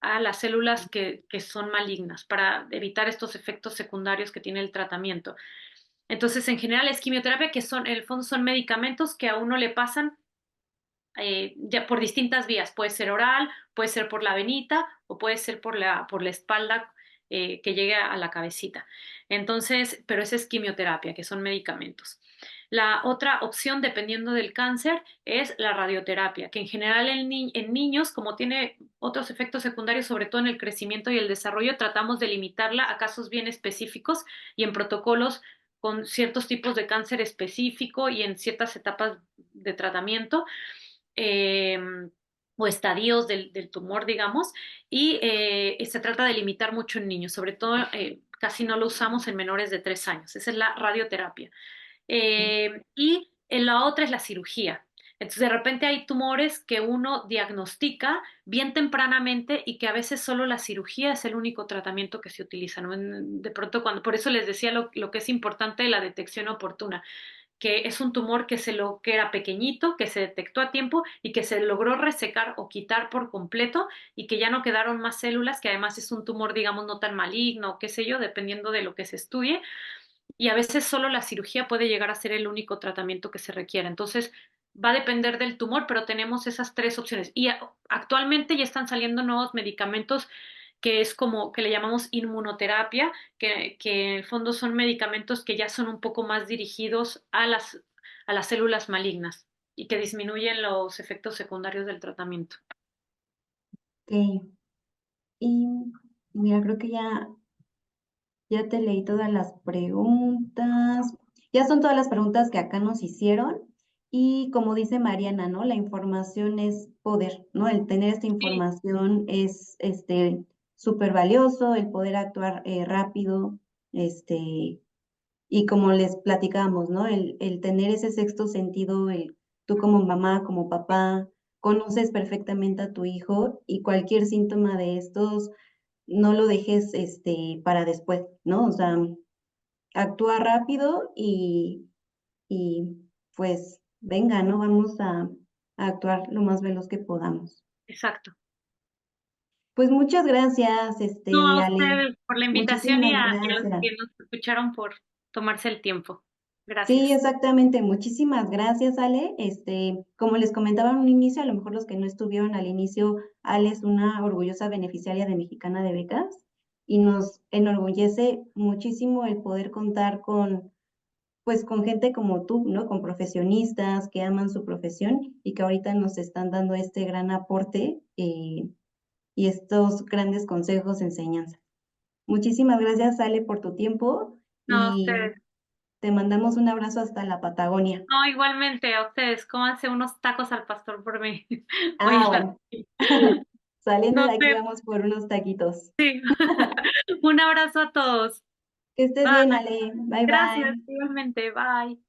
a las células que son malignas para evitar estos efectos secundarios que tiene el tratamiento. Entonces, en general, es quimioterapia que son, en el fondo, son medicamentos que a uno le pasan ya por distintas vías. Puede ser oral, puede ser por la venita o puede ser por la espalda que llegue a la cabecita. Entonces, pero esa es quimioterapia, que son medicamentos. La otra opción, dependiendo del cáncer, es la radioterapia, que en general en niños, como tiene otros efectos secundarios, sobre todo en el crecimiento y el desarrollo, tratamos de limitarla a casos bien específicos y en protocolos con ciertos tipos de cáncer específico y en ciertas etapas de tratamiento eh, o estadios del tumor, digamos, y se trata de limitar mucho en niños, sobre todo casi no lo usamos en menores de 3 años. Esa es la radioterapia. Y la otra es la cirugía. Entonces, de repente hay tumores que uno diagnostica bien tempranamente y que a veces solo la cirugía es el único tratamiento que se utiliza, ¿no? De pronto, por eso les decía lo que es importante de la detección oportuna, que es un tumor que era pequeñito, que se detectó a tiempo y que se logró resecar o quitar por completo y que ya no quedaron más células, que además es un tumor, digamos, no tan maligno, qué sé yo, dependiendo de lo que se estudie. Y a veces solo la cirugía puede llegar a ser el único tratamiento que se requiere. Entonces, va a depender del tumor, pero tenemos esas tres opciones. Y actualmente ya están saliendo nuevos medicamentos que es como que le llamamos inmunoterapia, que en el fondo son medicamentos que ya son un poco más dirigidos a las células malignas y que disminuyen los efectos secundarios del tratamiento.
Ok. Y mira, creo que ya te leí todas las preguntas. Ya son todas las preguntas que acá nos hicieron. Y como dice Mariana, ¿no? La información es poder, ¿no? El tener esta
Sí,
información es súper valioso, el poder actuar rápido, este, y como les platicamos, ¿no? El tener ese sexto sentido, tú como mamá, como papá, conoces perfectamente a tu hijo y cualquier síntoma de estos no lo dejes para después, ¿no? O sea, actúa rápido y pues venga, ¿no? Vamos a actuar lo más veloz que podamos.
exacto.
Pues muchas gracias,
No, a
Ale.
ustedes por la invitación
Muchísimas
y a los
gracias.
que nos escucharon por tomarse el tiempo.
Sí,
Gracias.
exactamente. Muchísimas gracias, Ale. Como les comentaba en un inicio, a lo mejor los que no estuvieron al inicio, Ale es una orgullosa beneficiaria de Mexicana de Becas y nos enorgullece muchísimo el poder contar pues con gente como tú, ¿no? Con profesionistas que aman su profesión y que ahorita nos están dando este gran aporte y estos grandes consejos, enseñanzas. Muchísimas gracias, Ale, por tu tiempo
No, a
y
ustedes.
te mandamos un abrazo hasta la Patagonia.
No, igualmente a ustedes. Cómanse unos tacos al pastor por mí. Voy
Ah,
a ir
bueno. Saliendo
Nos
de aquí
vemos.
vamos por unos taquitos.
Sí. Un abrazo a todos.
Que estés bien,
Bye.
Ale. Bye,
Gracias,
bye.
igualmente. Bye.